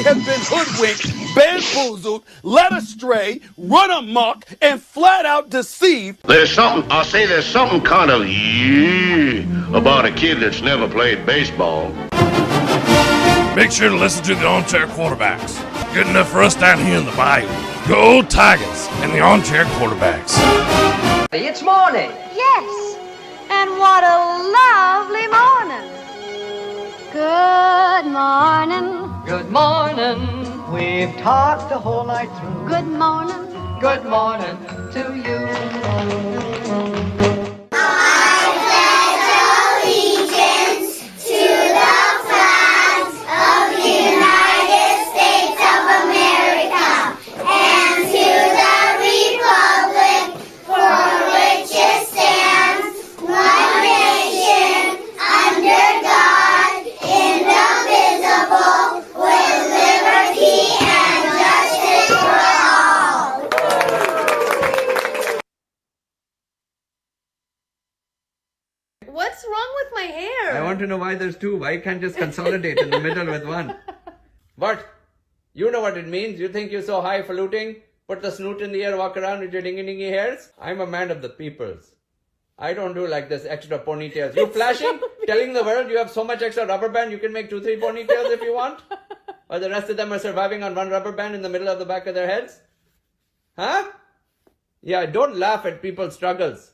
have been hoodwinked, bamboozled, led astray, run amok, and flat out deceived. There's something kind of about a kid that's never played baseball. Make sure to listen to the Armchair Quarterbacks. Good enough for us down here in the bayou. Go Tigers and the Armchair Quarterbacks. It's morning. Yes, and what a lovely morning. Good morning. Good morning. We've talked the whole night through. Good morning. Good morning to you. What's wrong with my hair? I want to know why there's two. Why you can't just consolidate in the middle with one? What? You know what it means? You think you're so highfalutin? Put the snoot in the air, walk around with your dingy hairs? I'm a man of the peoples. I don't do like this extra ponytails. You flashing? Telling the world you have so much extra rubber band you can make 2-3 ponytails if you want? Or the rest of them are surviving on one rubber band in the middle of the back of their heads? Huh? Yeah, don't laugh at people's struggles.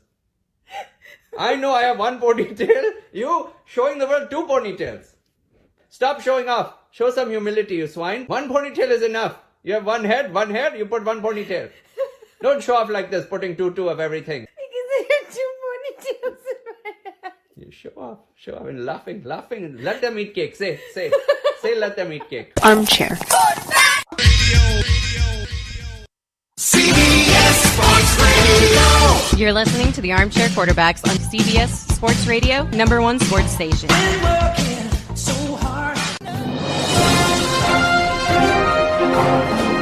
I know I have one ponytail. You showing the world 2 ponytails. Stop showing off. Show some humility, you swine. 1 ponytail is enough. You have one hair, you put 1 ponytail. Don't show off like this, putting 2 of everything. Because I have 2 ponytails in my head. You show off, and laughing. Let them eat cake. Say, let them eat cake. Armchair. CBS Sports Radio. You're listening to the Armchair Quarterbacks on CBS Sports Radio, #1 sports station.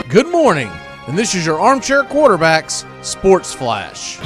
Good morning, and this is your Armchair Quarterbacks Sports Flash.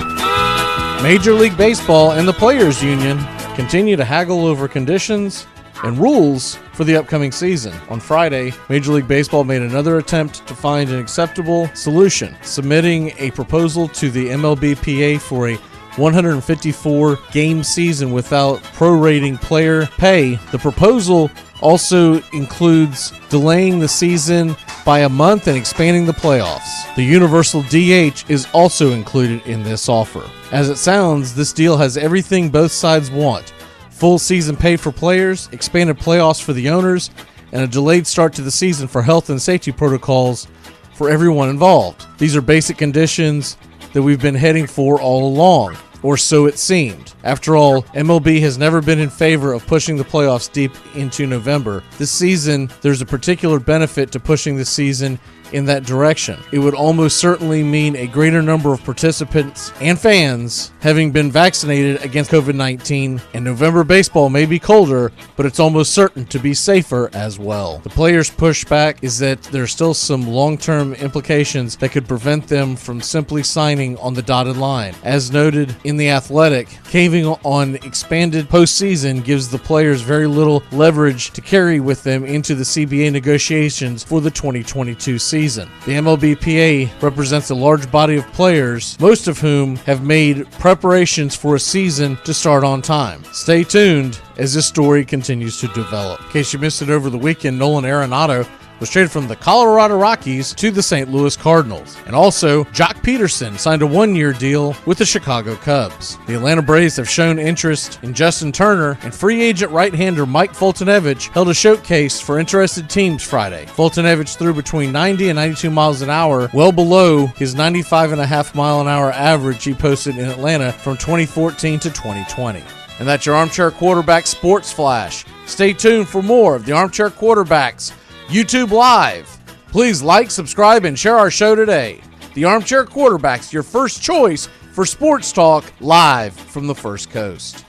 Major League Baseball and the Players Union continue to haggle over conditions and rules for the upcoming season. On Friday, Major League Baseball made another attempt to find an acceptable solution, submitting a proposal to the MLBPA for a 154-game season without prorating player pay. The proposal also includes delaying the season by a month and expanding the playoffs. The universal DH is also included in this offer. As it sounds, this deal has everything both sides want: full season pay for players, expanded playoffs for the owners, and a delayed start to the season for health and safety protocols for everyone involved. These are basic conditions that we've been heading for all along, or so it seemed. After all, MLB has never been in favor of pushing the playoffs deep into November. This season, there's a particular benefit to pushing the season in that direction. It would almost certainly mean a greater number of participants and fans having been vaccinated against COVID-19, and November baseball may be colder, but it's almost certain to be safer as well. The players' pushback is that there's still some long-term implications that could prevent them from simply signing on the dotted line. As noted in The Athletic, caving on expanded postseason gives the players very little leverage to carry with them into the CBA negotiations for the 2022 season. The MLBPA represents a large body of players, most of whom have made preparations for a season to start on time. Stay tuned as this story continues to develop. In case you missed it over the weekend, Nolan Arenado was traded from the Colorado Rockies to the St. Louis Cardinals. And also, Jock Peterson signed a 1-year deal with the Chicago Cubs. The Atlanta Braves have shown interest in Justin Turner, and free agent right-hander Mike Foltynewicz held a showcase for interested teams Friday. Foltynewicz threw between 90 and 92 miles an hour, well below his 95.5-mile-an-hour average he posted in Atlanta from 2014 to 2020. And that's your Armchair Quarterback Sports Flash. Stay tuned for more of the Armchair Quarterbacks YouTube Live. Please like, subscribe, and share our show today. The Armchair Quarterbacks, your first choice for sports talk, live from the First Coast.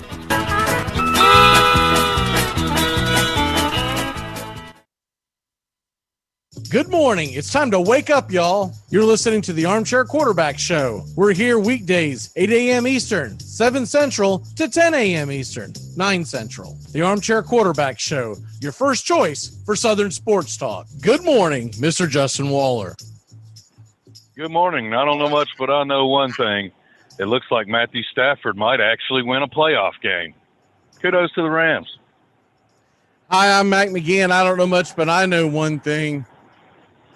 Good morning. It's time to wake up, y'all. You're listening to the Armchair Quarterback Show. We're here weekdays, 8 a.m. Eastern, 7 Central to 10 a.m. Eastern, 9 Central. The Armchair Quarterback Show, your first choice for Southern sports talk. Good morning, Mr. Justin Waller. Good morning. I don't know much, but I know one thing. It looks like Matthew Stafford might actually win a playoff game. Kudos to the Rams. Hi, I'm Mac McGee, and I don't know much, but I know one thing.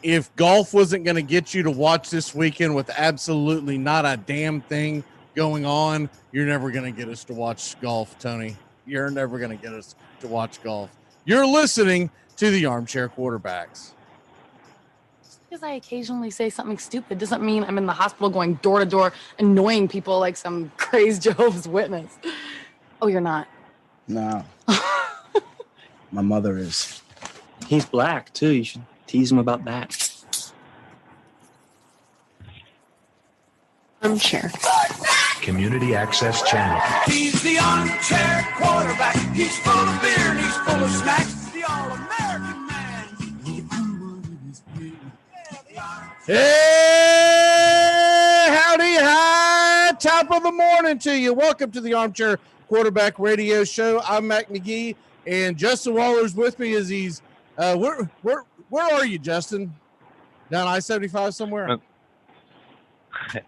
If golf wasn't going to get you to watch this weekend with absolutely not a damn thing going on, you're never going to get us to watch golf, Tony. You're never going to get us to watch golf. You're listening to the Armchair Quarterbacks. Just because I occasionally say something stupid doesn't mean I'm in the hospital going door to door, annoying people like some crazed Jehovah's Witness. Oh, you're not? No. My mother is. He's black, too. You should tease him about that. Armchair. Community Access Channel. He's the armchair quarterback. He's full of beer and he's full of snacks. The all-American man. Hey, howdy, hi, top of the morning to you. Welcome to the Armchair Quarterback Radio Show. I'm Mac McGee, and Justin Waller's with me as he's, where are you, Justin? Down I-75 somewhere?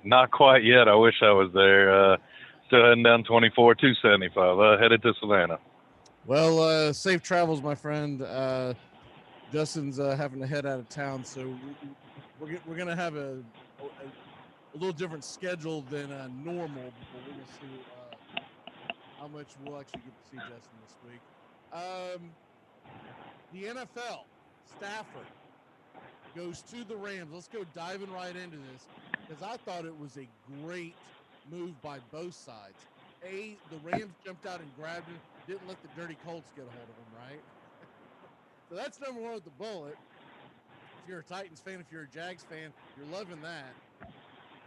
Not quite yet. I wish I was there. Still heading down 24, 275, headed to Savannah. Well, safe travels, my friend. Justin's having to head out of town, so we're going to have a little different schedule than normal, but we're going to see how much we'll actually get to see Justin this week. The NFL, Stafford goes to the Rams. Let's go diving right into this because I thought it was a great move by both sides. The Rams jumped out and grabbed him, didn't let the dirty Colts get a hold of him, right? So that's number one with the bullet. If you're a Titans fan, if you're a Jags fan, you're loving that.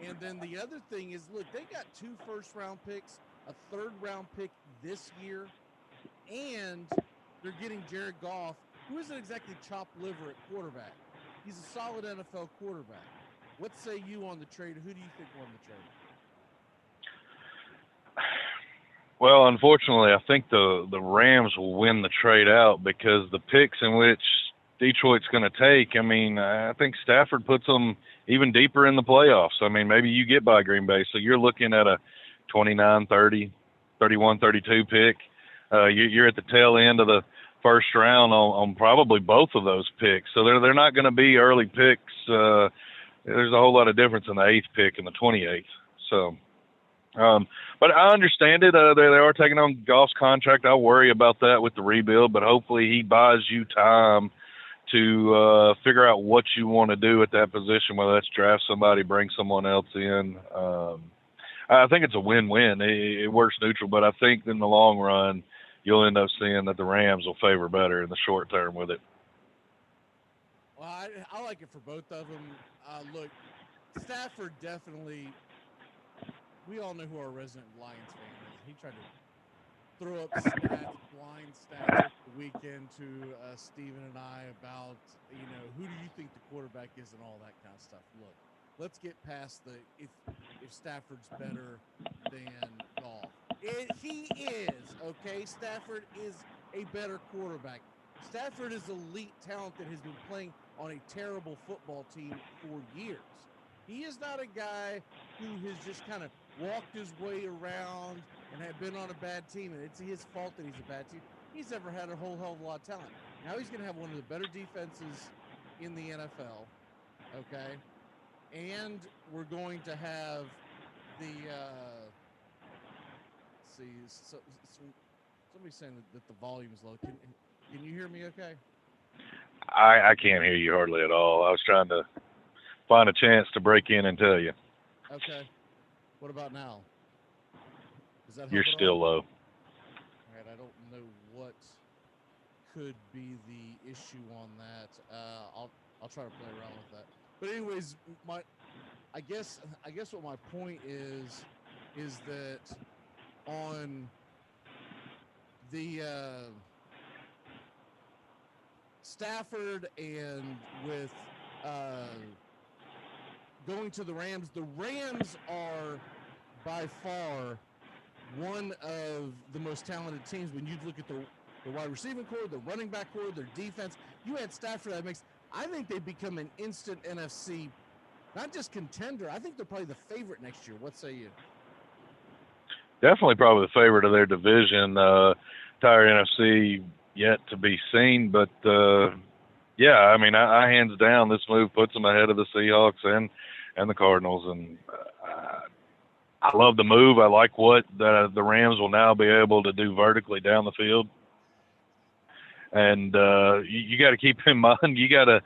And then the other thing is, look, they got 2 first-round picks, a third-round pick this year, and they're getting Jared Goff, who isn't exactly chopped liver at quarterback. He's a solid NFL quarterback. What say you on the trade? Who do you think won the trade? Well, unfortunately, I think the Rams will win the trade out because the picks in which Detroit's going to take, I mean, I think Stafford puts them even deeper in the playoffs. I mean, maybe you get by Green Bay, so you're looking at a 29, 30, 31, 32 pick. You're at the tail end of the first round on probably both of those picks. So they're not going to be early picks. There's a whole lot of difference in the 8th pick and the 28th. So, but I understand it. They are taking on Goff's contract. I worry about that with the rebuild, but hopefully he buys you time to figure out what you want to do at that position, whether that's draft somebody, bring someone else in. I think it's a win-win. It works neutral, but I think in the long run, you'll end up seeing that the Rams will favor better in the short term with it. Well, I like it for both of them. Look, Stafford definitely, we all know who our resident Lions fan is. He tried to throw up stats, blind stats at the weekend to Steven and I about, who do you think the quarterback is and all that kind of stuff. Look, let's get past if Stafford's better than Goff. He is, okay? Stafford is a better quarterback. Stafford is elite talent that has been playing on a terrible football team for years. He is not a guy who has just kind of walked his way around and had been on a bad team, and it's his fault that he's a bad team. He's never had a whole hell of a lot of talent. Now he's going to have one of the better defenses in the NFL, okay? And we're going to have the somebody's saying that the volume's low. Can you hear me okay? I can't hear you hardly at all. I was trying to find a chance to break in and tell you. Okay. What about now? Is that You're still low. All right. I don't know what could be the issue on that. I'll try to play around with that. But anyways, I guess what my point is that on the Stafford and with going to the Rams are by far one of the most talented teams. When you look at the wide receiving core, the running back core, their defense, you add Stafford, I think they become an instant NFC, not just contender. I think they're probably the favorite next year. What say you? Definitely probably the favorite of their division. Entire NFC yet to be seen, but yeah, I mean, I hands down, this move puts them ahead of the Seahawks and the Cardinals, and I love the move. I like what the Rams will now be able to do vertically down the field. And you got to keep in mind, you got a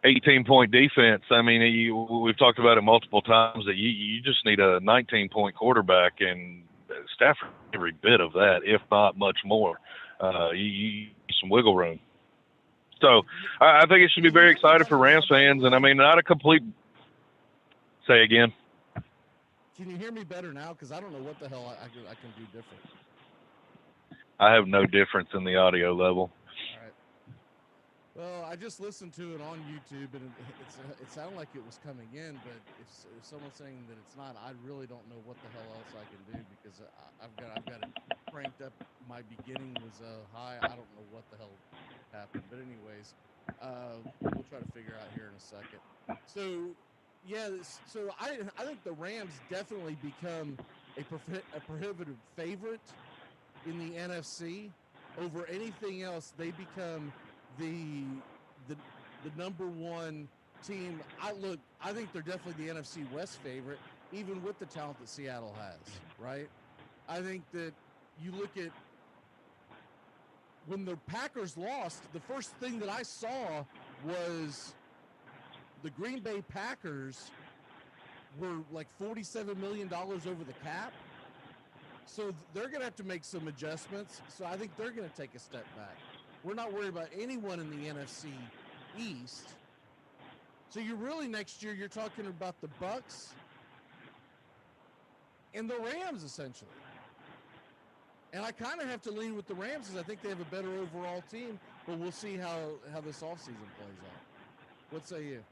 18-point defense. I mean, we've talked about it multiple times that you just need a 19-point quarterback, and Stafford every bit of that, if not much more. You some wiggle room. So I think it should be very exciting for Rams fans. And I mean, not a complete. Say again. Can you hear me better now? Because I don't know what the hell I can do different. I have no difference in the audio level. All right. Well, I just listened to it on YouTube, and it sounded like it was coming in, but if someone's saying that it's not, I really don't know what the hell else I can do, because I've got it cranked up. My beginning was high. I don't know what the hell happened, but anyways, we'll try to figure out here in a second. So yeah, so I think the Rams definitely become a prohibitive favorite in the NFC over anything else. They become the number one team. I think they're definitely the NFC West favorite, even with the talent that Seattle has, right? I think that you look at when the Packers lost, the first thing that I saw was the Green Bay Packers were like $47 million over the cap. So they're going to have to make some adjustments. So I think they're going to take a step back. We're not worried about anyone in the NFC East. So you're really next year, you're talking about the Bucs and the Rams, essentially. And I kind of have to lean with the Rams because I think they have a better overall team, but we'll see how this offseason plays out. What say you?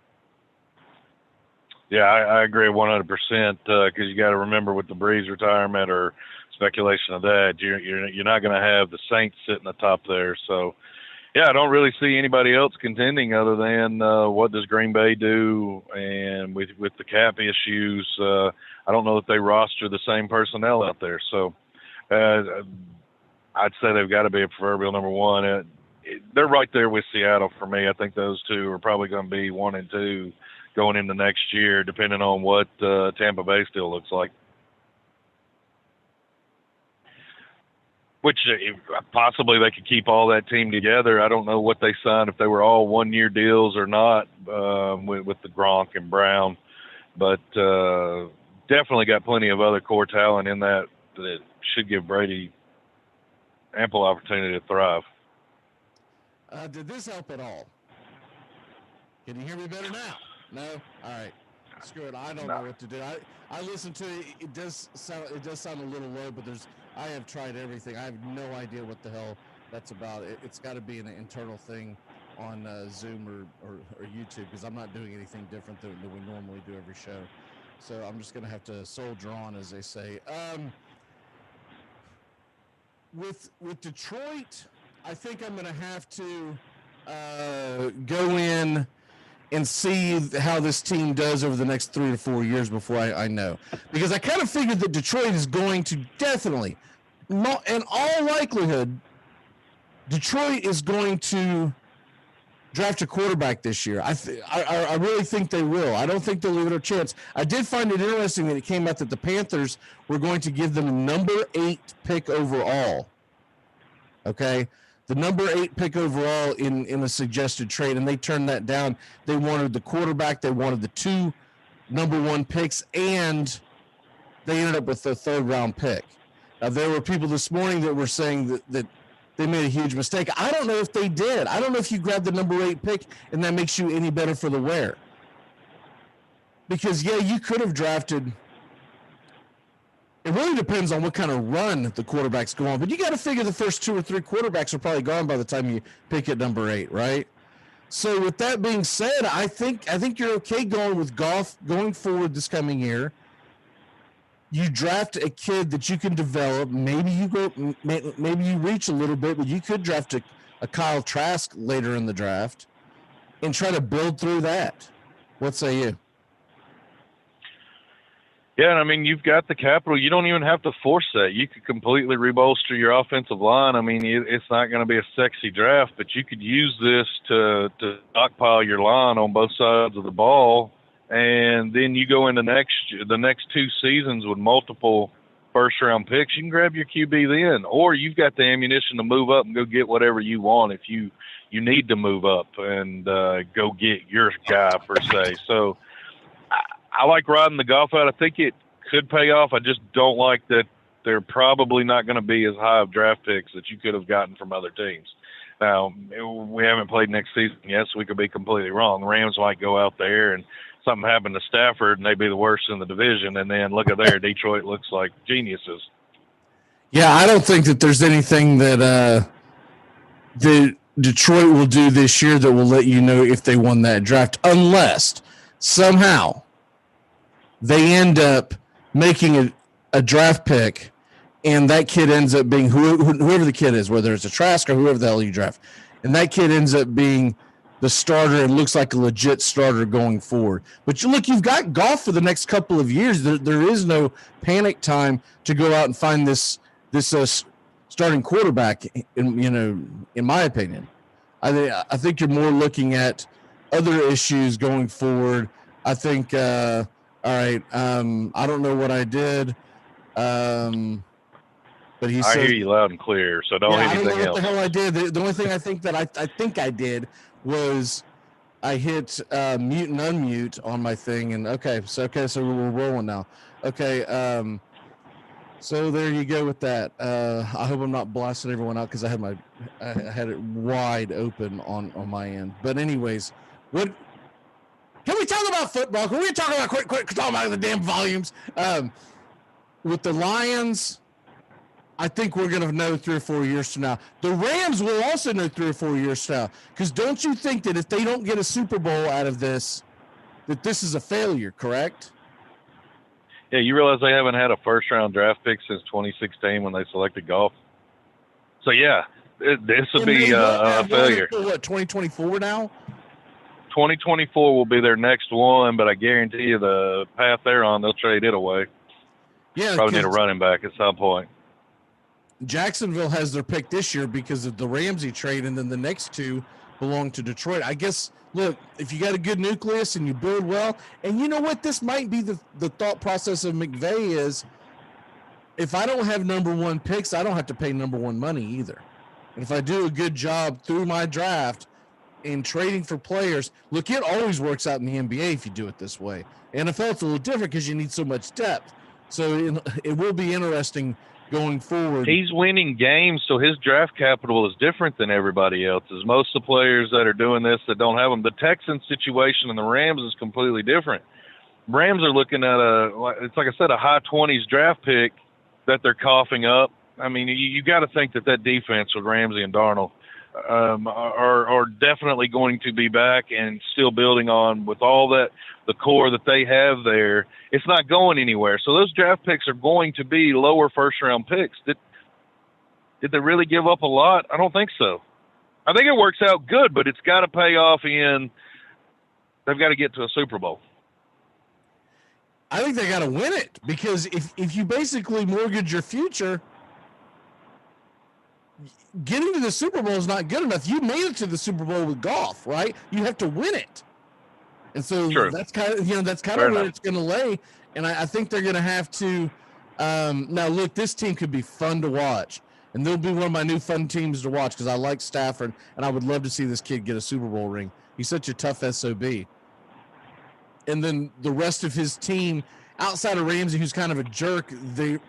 Yeah, I agree 100%, because you got to remember with the Breeze retirement or speculation of that, you're not going to have the Saints sitting atop there. So, yeah, I don't really see anybody else contending other than what does Green Bay do, and with the cap issues, I don't know if they roster the same personnel out there. So, I'd say they've got to be a proverbial number one. They're right there with Seattle for me. I think those two are probably going to be 1 and 2 going into next year, depending on what Tampa Bay still looks like. Which possibly they could keep all that team together. I don't know what they signed, if they were all 1-year deals or not, with the Gronk and Brown. But definitely got plenty of other core talent in that should give Brady ample opportunity to thrive. Did this help at all? Can you hear me better now? No? All right. Screw it. I don't know what to do. I listened to it. It does sound a little low, but I have tried everything. I have no idea what the hell that's about. It's got to be an internal thing on Zoom or YouTube, because I'm not doing anything different than we normally do every show. So I'm just going to have to soldier on, as they say. With Detroit, I think I'm going to have to go in and see how this team does over the next 3 to 4 years before I know. Because I kind of figured that Detroit is going to definitely, in all likelihood, Detroit is going to draft a quarterback this year. I really think they will. I don't think they'll leave it a chance. I did find it interesting that it came out that the Panthers were going to give them a number 8 pick overall. Okay? The number 8 pick overall in a suggested trade, and they turned that down. They wanted the quarterback. They wanted the 2 number 1 picks, and they ended up with the 3rd round pick. Now, there were people this morning that were saying that they made a huge mistake. I don't know if they did. I don't know if you grab the number 8 pick and that makes you any better for the wear. Because, yeah, you could have drafted. It really depends on what kind of run the quarterbacks go on. But you got to figure the first 2 or 3 quarterbacks are probably gone by the time you pick at number 8, right? So with that being said, I think you're okay going with Goff going forward this coming year. You draft a kid that you can develop. Maybe you reach a little bit, but you could draft a Kyle Trask later in the draft and try to build through that. What say you? Yeah, and I mean, you've got the capital. You don't even have to force that. You could completely rebolster your offensive line. I mean, it's not going to be a sexy draft, but you could use this to stockpile your line on both sides of the ball, and then you go into the next 2 seasons with multiple first-round picks. You can grab your QB then, or you've got the ammunition to move up and go get whatever you want if you need to move up and go get your guy, per se. So I like riding the Goff out. I think it could pay off. I just don't like that they're probably not going to be as high of draft picks that you could have gotten from other teams. Now, we haven't played next season yet, so we could be completely wrong. The Rams might go out there and something happened to Stafford and they'd be the worst in the division, and then look at there, Detroit looks like geniuses. Yeah, I don't think that there's anything that the Detroit will do this year that will let you know if they won that draft, unless somehow they end up making a draft pick and that kid ends up being whoever the kid is, whether it's a Trask or whoever the hell you draft, and that kid ends up being the starter and looks like a legit starter going forward. But you've got Goff for the next couple of years. There is no panic time to go out and find this starting quarterback. In my opinion, I think you're more looking at other issues going forward. I think. All right. I don't know what I did. But he said, I hear you loud and clear, so don't hit anything else. I don't know what the hell I did. The only thing I think that I think I did was I hit mute and unmute on my thing, and so we're rolling now. Okay. So there you go with that. I hope I'm not blasting everyone out because I had it wide open on my end. But anyways, what? Can we talk about football? Can we talk about quick talk about the damn volumes? With the Lions, I think we're going to know 3 or 4 years from now. The Rams will also know 3 or 4 years from now. Because don't you think that if they don't get a Super Bowl out of this, that this is a failure, correct? Yeah, you realize they haven't had a first-round draft pick since 2016 when they selected Goff? So, yeah, this will be a failure. What, 2024 now? 2024 will be their next one, but I guarantee you the path they're on, they'll trade it away. Yeah, probably need a running back at some point. Jacksonville has their pick this year because of the Ramsey trade, and then the next 2 belong to Detroit. I guess, look, if you got a good nucleus and you build well, and you know what, this might be the thought process of McVay is, if I don't have number 1 picks, I don't have to pay number 1 money either. And if I do a good job through my draft, in trading for players, look, it always works out in the NBA if you do it this way. NFL, it's a little different because you need so much depth. So it will be interesting going forward. He's winning games, so his draft capital is different than everybody else's. Most of the players that are doing this that don't have them, the Texans situation and the Rams is completely different. Rams are looking at it's like I said, a high 20s draft pick that they're coughing up. I mean, you got to think that defense with Ramsey and Darnold are definitely going to be back and still building on with all that, the core that they have there. It's not going anywhere. So those draft picks are going to be lower first-round picks. Did they really give up a lot? I don't think so. I think it works out good, but it's got to pay off they've got to get to a Super Bowl. I think they got to win it because if you basically mortgage your future, getting to the Super Bowl is not good enough. You made it to the Super Bowl with Goff, right? You have to win it. And so that's kind of where it's going to lay. And I think they're going to have to now look, this team could be fun to watch. And they'll be one of my new fun teams to watch because I like Stafford, and I would love to see this kid get a Super Bowl ring. He's such a tough SOB. And then the rest of his team, outside of Ramsey, who's kind of a jerk, they're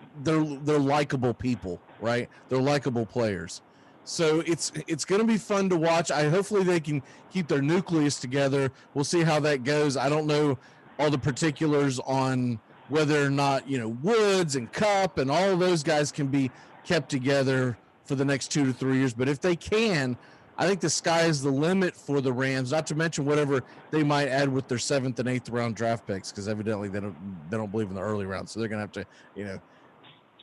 likable people, right? They're likable players. So it's going to be fun to watch. Hopefully they can keep their nucleus together. We'll see how that goes. I don't know all the particulars on whether or not, Woods and Kupp and all of those guys can be kept together for the next 2 to 3 years. But if they can, I think the sky is the limit for the Rams, not to mention whatever they might add with their 7th and 8th round draft picks, because evidently they don't believe in the early rounds. So they're going to have to,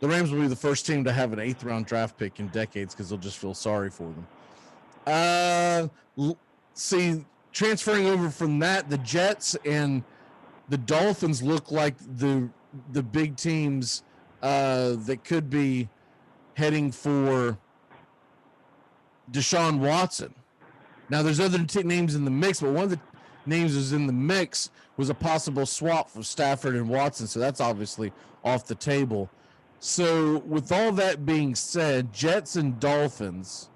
the Rams will be the first team to have an 8th round draft pick in decades because they'll just feel sorry for them. See, transferring over from that, the Jets and the Dolphins look like the big teams that could be heading for Deshaun Watson. Now, there's other names in the mix, but one of the names was in the mix was a possible swap for Stafford and Watson, so that's obviously off the table. So, with all that being said, Jets and Dolphins,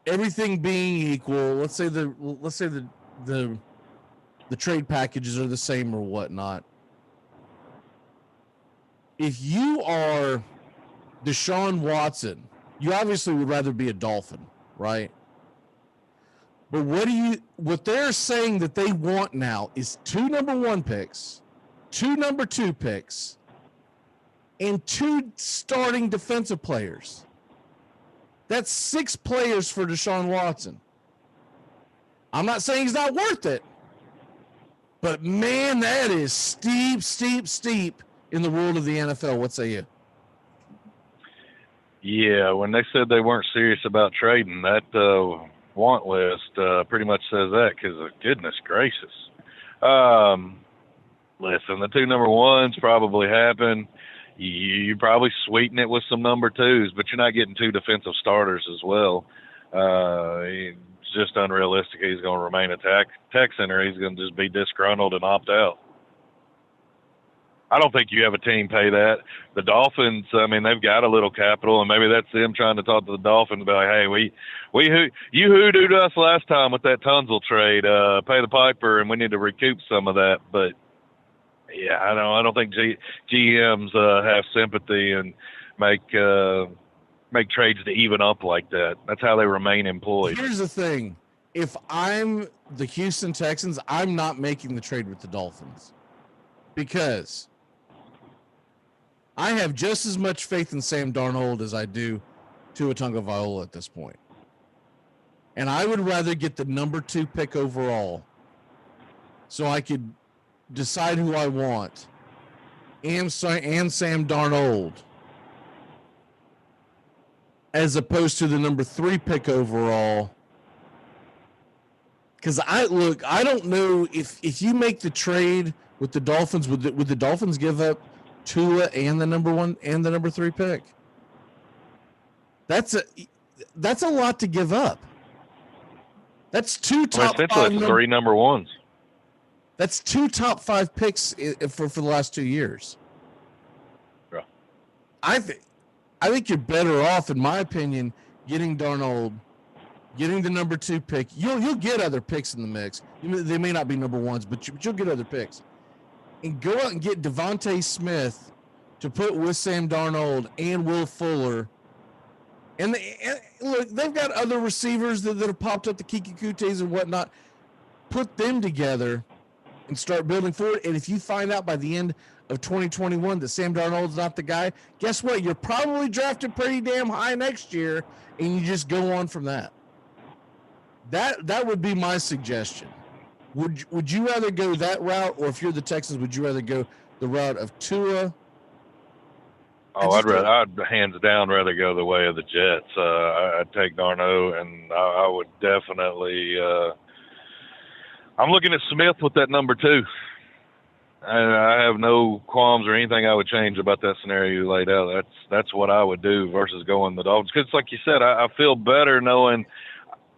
everything being equal, let's say the trade packages are the same or whatnot. If you are Deshaun Watson, you obviously would rather be a Dolphin, right? But what they're saying that they want now is 2 number 1 picks, 2 number 2 picks, and 2 starting defensive players. That's 6 players for Deshaun Watson. I'm not saying he's not worth it, but man, that is steep in the world of the NFL. What say you? Yeah, when they said they weren't serious about trading, that want list pretty much says that, because goodness gracious. Listen, the 2 number 1s probably happen. You probably sweeten it with some number 2s, but you're not getting 2 defensive starters as well. It's just unrealistic. He's going to remain a Texan, or he's going to just be disgruntled and opt out. I don't think you have a team pay that. The Dolphins, I mean, they've got a little capital, and maybe that's them trying to talk to the Dolphins about, hey, you hoodooed us last time with that Tunsil trade. Pay the piper, and we need to recoup some of that. But yeah, I don't think GMs have sympathy and make trades to even up like that. That's how they remain employed. Here's the thing: if I'm the Houston Texans, I'm not making the trade with the Dolphins, because I have just as much faith in Sam Darnold as I do Tua Tagovailoa at this point. And I would rather get the number 2 pick overall so I could decide who I want and Sam Darnold, as opposed to the number 3 pick overall. Because I don't know if you make the trade with the Dolphins, would the Dolphins give up Tua and the number 1 and the number 3 pick? That's a lot to give up. That's 2 top 5 3 number 1s. That's 2 top 5 picks for the last 2 years. Yeah. I think you're better off, in my opinion, getting Darnold, getting the number 2 pick. You'll get other picks in the mix. They may not be number 1s, but you'll get other picks. And go out and get Devontae Smith to put with Sam Darnold and Will Fuller. And look, they've got other receivers that have popped up, the Kiki Kutes and whatnot. Put them together and start building forward. And if you find out by the end of 2021 that Sam Darnold's not the guy, guess what? You're probably drafted pretty damn high next year, and you just go on from that. That would be my suggestion. Would you rather go that route, or if you're the Texans, would you rather go the route of Tua? Oh, I'd hands down rather go the way of the Jets. I'd take Darno, and I would definitely. I'm looking at Smith with that number 2. I have no qualms or anything I would change about that scenario you laid out. That's what I would do versus going the Dolphins. Because, like you said, I feel better knowing.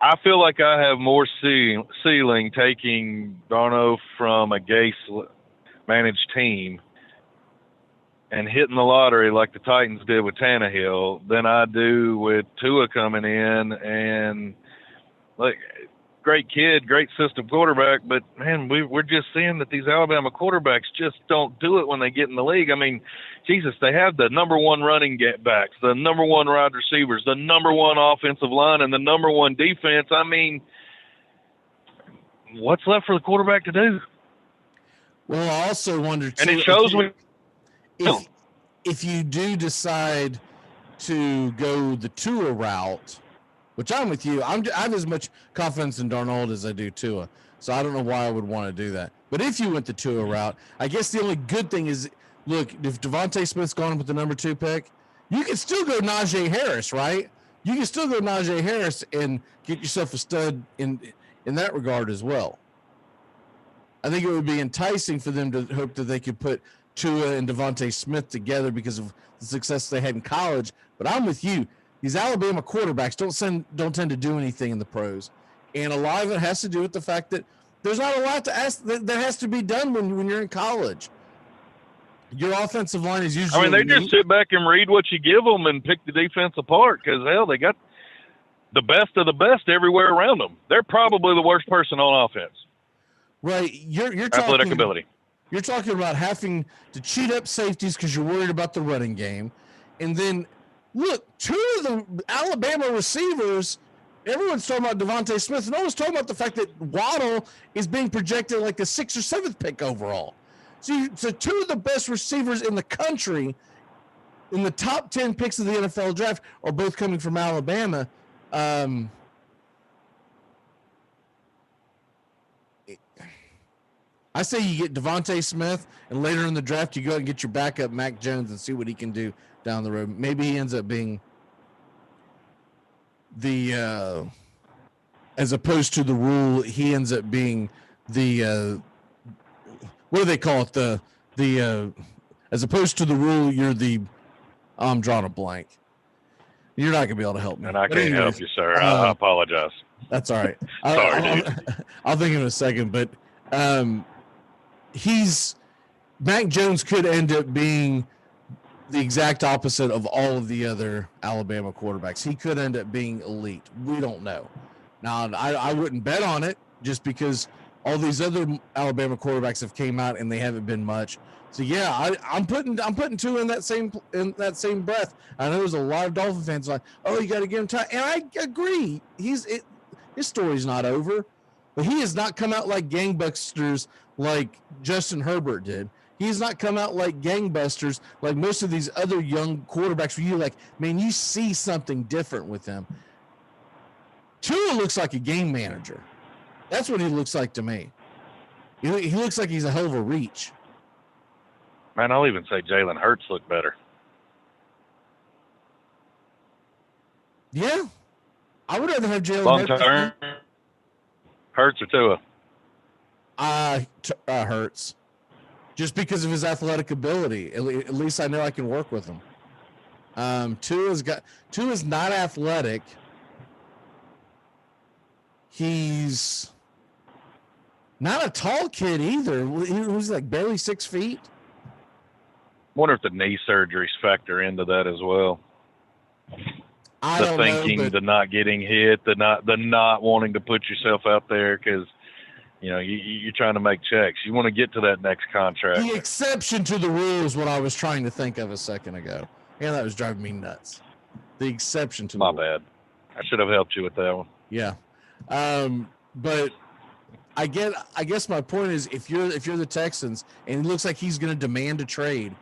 I feel like I have more ceiling taking Darno from a Gase-managed team and hitting the lottery like the Titans did with Tannehill than I do with Tua coming in and, like, great kid, great system quarterback, but, man, we're just seeing that these Alabama quarterbacks just don't do it when they get in the league. I mean, Jesus, they have the number 1 running backs, the number 1 wide receivers, the number 1 offensive line, and the number 1 defense. I mean, what's left for the quarterback to do? Well, I also wonder, too, and it shows if you do decide to go the Tua route which I'm with you. I have as much confidence in Darnold as I do Tua. So I don't know why I would want to do that. But if you went the Tua route, I guess the only good thing is, look, if Devontae Smith's gone with the number 2 pick, you can still go Najee Harris, right? You can still go Najee Harris and get yourself a stud in that regard as well. I think it would be enticing for them to hope that they could put Tua and Devontae Smith together because of the success they had in college. But I'm with you. These Alabama quarterbacks don't tend to do anything in the pros. And a lot of it has to do with the fact that there's not a lot to ask that has to be done when you're in college. Your offensive line is usually. I mean, they just sit back and read what you give them and pick the defense apart because, hell, they got the best of the best everywhere around them. They're probably the worst person on offense. Right. You're athletic talking, ability. You're talking about having to cheat up safeties because you're worried about the running game. And then, look, 2 of the Alabama receivers, everyone's talking about Devontae Smith. No one's talking about the fact that Waddle is being projected like a 6th or 7th pick overall. So 2 of the best receivers in the country in the top 10 picks of the NFL draft are both coming from Alabama. I say you get Devontae Smith, and later in the draft, you go and get your backup, Mac Jones, and see what he can do down the road. Maybe he ends up being the, as opposed to the rule, he ends up being the, what do they call it? The as opposed to the rule, you're the, I'm drawing a blank. You're not going to be able to help me. And I can't help you, sir. I apologize. That's all right. Sorry, dude. I'll think in a second, but Mac Jones could end up being the exact opposite of all of the other Alabama quarterbacks. He could end up being elite. We don't know. Now, I wouldn't bet on it just because all these other Alabama quarterbacks have came out and they haven't been much. So yeah, I'm putting 2 in that same breath. I know there's a lot of Dolphin fans like, oh, you got to give him time, and I agree. His story's not over, but he has not come out like gangbusters like Justin Herbert did. He's not come out like gangbusters like most of these other young quarterbacks where you like, man, you see something different with him. Tua looks like a game manager. That's what he looks like to me. He looks like he's a hell of a reach. Man, I'll even say Jalen Hurts looked better. Yeah. I would rather have Jalen Long term. Hurts or Tua? Hurts. Just because of his athletic ability. At least I know I can work with him. Tua's not athletic. He's not a tall kid either. He was like barely 6 feet. Wonder if the knee surgeries factor into that as well. The thinking, the not getting hit, the not wanting to put yourself out there because you're trying to make checks. You want to get to that next contract. The exception to the rule is what I was trying to think of a second ago. Yeah, that was driving me nuts. The exception to the rule. My bad. I should have helped you with that one. Yeah, but I guess my point is if you're the Texans and it looks like he's going to demand a trade,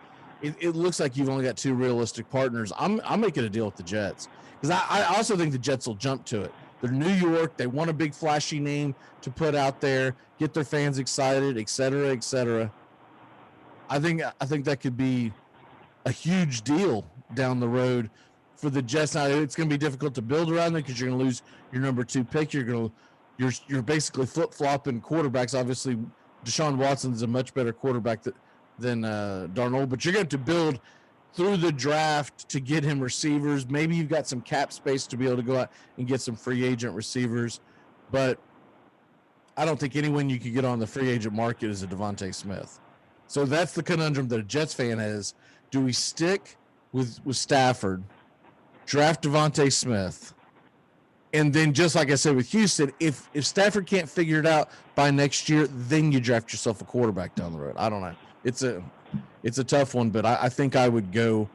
it looks like you've only got 2 realistic partners. I'm making a deal with the Jets because I also think the Jets will jump to it. They're New York. They want a big flashy name to put out there, get their fans excited, et cetera, et cetera. I think that could be a huge deal down the road for the Jets. Now it's going to be difficult to build around them because you're going to lose your number 2 pick. You're basically flip-flopping quarterbacks. Obviously, Deshaun Watson is a much better quarterback than Darnold, but you're going to build through the draft to get him receivers. Maybe you've got some cap space to be able to go out and get some free agent receivers, but I don't think anyone you could get on the free agent market is a Devontae Smith. So that's the conundrum that a Jets fan has. Do we stick with Stafford, draft Devontae Smith, and then just like I said with Houston, if Stafford can't figure it out by next year, then you draft yourself a quarterback down the road? I don't know. It's a tough one, but I think I would go.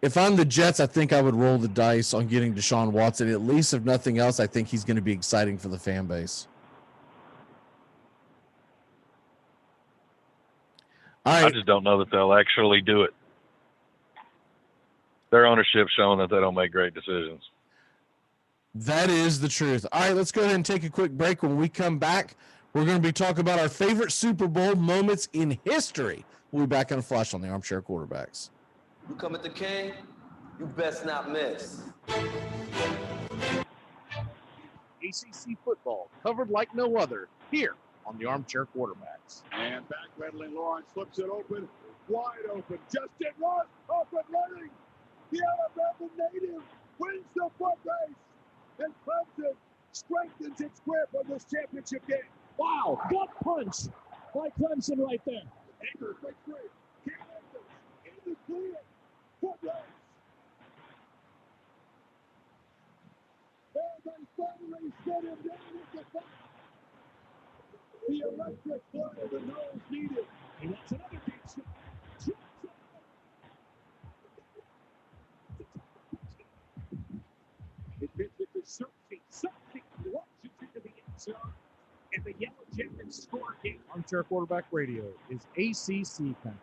If I'm the Jets, I think I would roll the dice on getting Deshaun Watson. At least, if nothing else, I think he's going to be exciting for the fan base. I just don't know that they'll actually do it. Their ownership's showing that they don't make great decisions. That is the truth. All right, let's go ahead and take a quick break. When we come back, we're going to be talking about our favorite Super Bowl moments in history. We'll be back in a flash on the Armchair Quarterbacks. You come at the king, you best not miss. ACC football covered like no other here on the Armchair Quarterbacks. And backpedaling, Lawrence flips it open, wide open. Justin Ross up and running. The Alabama native wins the foot race. And Clemson strengthens its grip on this championship game. Wow, gut punch by Clemson right there. Akers makes free. Cam Akers in the clear. Foot race. And they finally set him down at the back. The electric fly of the nose needed. He wants another deep shot. It pitches to Searcy. Searcy launches into the end zone. And the Yellow Jackets score again. Armchair Quarterback Radio is ACC country.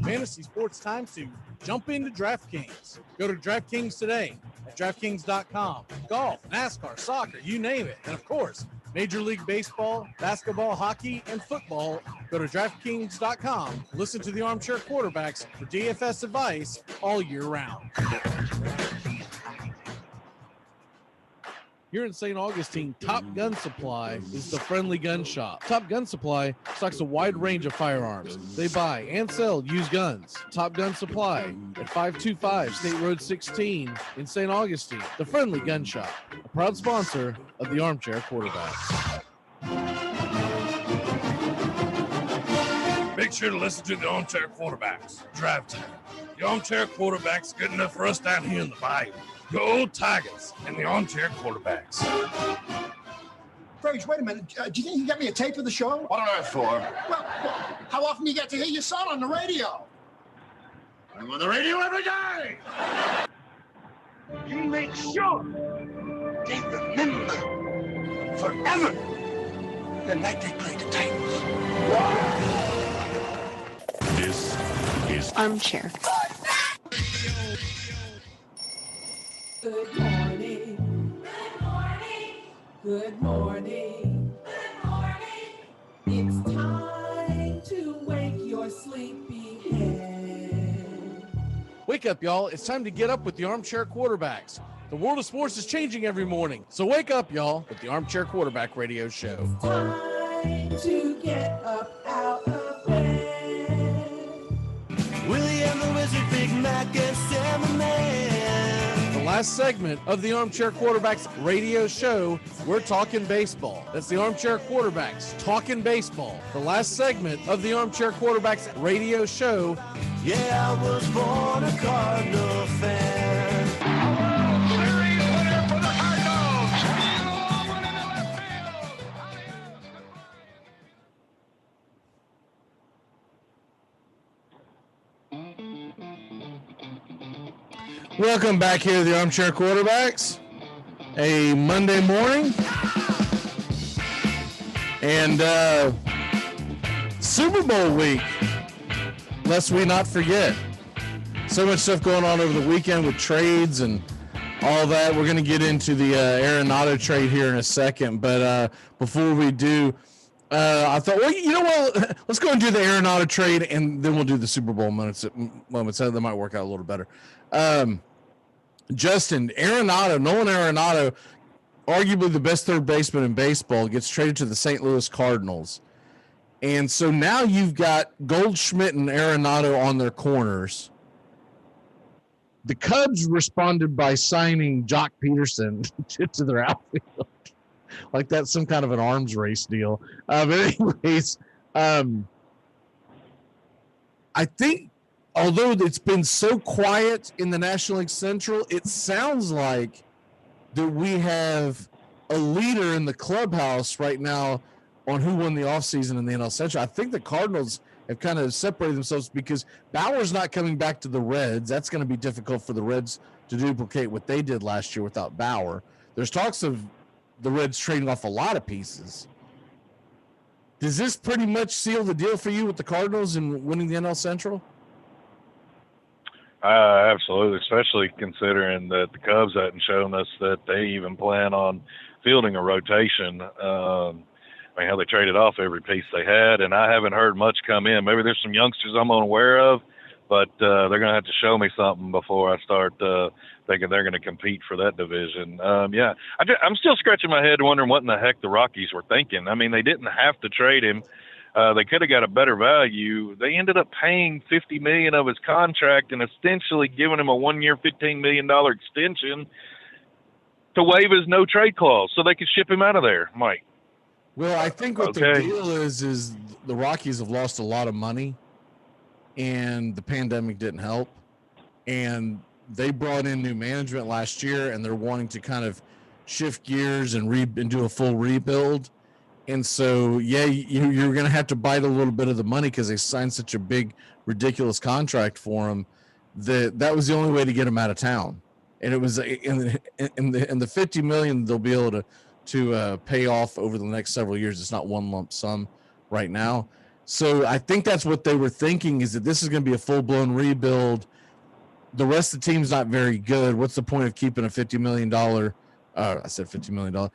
Fantasy sports time to jump into DraftKings. Go to DraftKings today at DraftKings.com. Golf, NASCAR, soccer, you name it. And of course, Major League Baseball, basketball, hockey, and football. Go to DraftKings.com. Listen to the Armchair Quarterbacks for DFS advice all year round. Here in St. Augustine, Top Gun Supply is the friendly gun shop. Top Gun Supply stocks a wide range of firearms. They buy and sell used guns. Top Gun Supply at 525 State Road 16 in St. Augustine, the friendly gun shop, a proud sponsor of the Armchair Quarterbacks. Make sure to listen to the Armchair Quarterbacks. Drive time. The Armchair Quarterbacks good enough for us down here in the bayou. Go Tigers and the Armchair Quarterbacks. Frazier, wait a minute. Do you think you got me a tape of the show? What on earth for? Well, how often do you get to hear your son on the radio? I'm on the radio every day. He makes sure they remember forever the night they played the Titans. This is Armchair. Good morning. Good morning. Good morning. Good morning. It's time to wake your sleepy head. Wake up, y'all. It's time to get up with the Armchair Quarterbacks. The world of sports is changing every morning. So wake up, y'all, with the Armchair Quarterback Radio Show. Time to get up out of bed. William the Wizard, Big Mac, and Sam the Man. The last segment of the Armchair Quarterbacks Radio Show, we're talking baseball. That's the Armchair Quarterbacks talking baseball. The last segment of the Armchair Quarterbacks Radio Show. Yeah, I was born a Cardinal fan. Welcome back here to the Armchair Quarterbacks. A Monday morning. And Super Bowl week. Lest we not forget. So much stuff going on over the weekend with trades and all that. We're going to get into the Arnenado trade here in a second. But before we do, I thought, well, you know what? Let's go and do the Arnenado trade, and then we'll do the Super Bowl moments. That might work out a little better. Justin, Nolan Arnenado, arguably the best third baseman in baseball, gets traded to the St. Louis Cardinals. And so now you've got Goldschmidt and Arnenado on their corners. The Cubs responded by signing Jock Peterson to their outfield. Like that's some kind of an arms race deal. But anyways, I think although it's been so quiet in the National League Central, it sounds like that we have a leader in the clubhouse right now on who won the offseason in the NL Central. I think the Cardinals have kind of separated themselves because Bauer's not coming back to the Reds. That's going to be difficult for the Reds to duplicate what they did last year without Bauer. There's talks of the Reds trading off a lot of pieces. Does this pretty much seal the deal for you with the Cardinals and winning the NL Central? Absolutely, especially considering that the Cubs hadn't shown us that they even plan on fielding a rotation. I mean, how they traded off every piece they had, and I haven't heard much come in. Maybe there's some youngsters I'm unaware of, but they're going to have to show me something before I start thinking they're going to compete for that division. Yeah, I'm still scratching my head wondering what in the heck the Rockies were thinking. I mean, they didn't have to trade him. They could have got a better value. They ended up paying $50 million of his contract and essentially giving him a 1-year, $15 million extension to waive his no trade clause so they could ship him out of there, Mike. Well, I think what the deal is the Rockies have lost a lot of money, and the pandemic didn't help. And they brought in new management last year, and they're wanting to kind of shift gears and do a full rebuild. And so, yeah, you're going to have to bite a little bit of the money because they signed such a big, ridiculous contract for him that was the only way to get him out of town. And it was in the $50 million they'll be able to pay off over the next several years. It's not one lump sum right now. So I think that's what they were thinking, is that this is going to be a full-blown rebuild. The rest of the team's not very good. What's the point of keeping a $50 million? I said $50 million.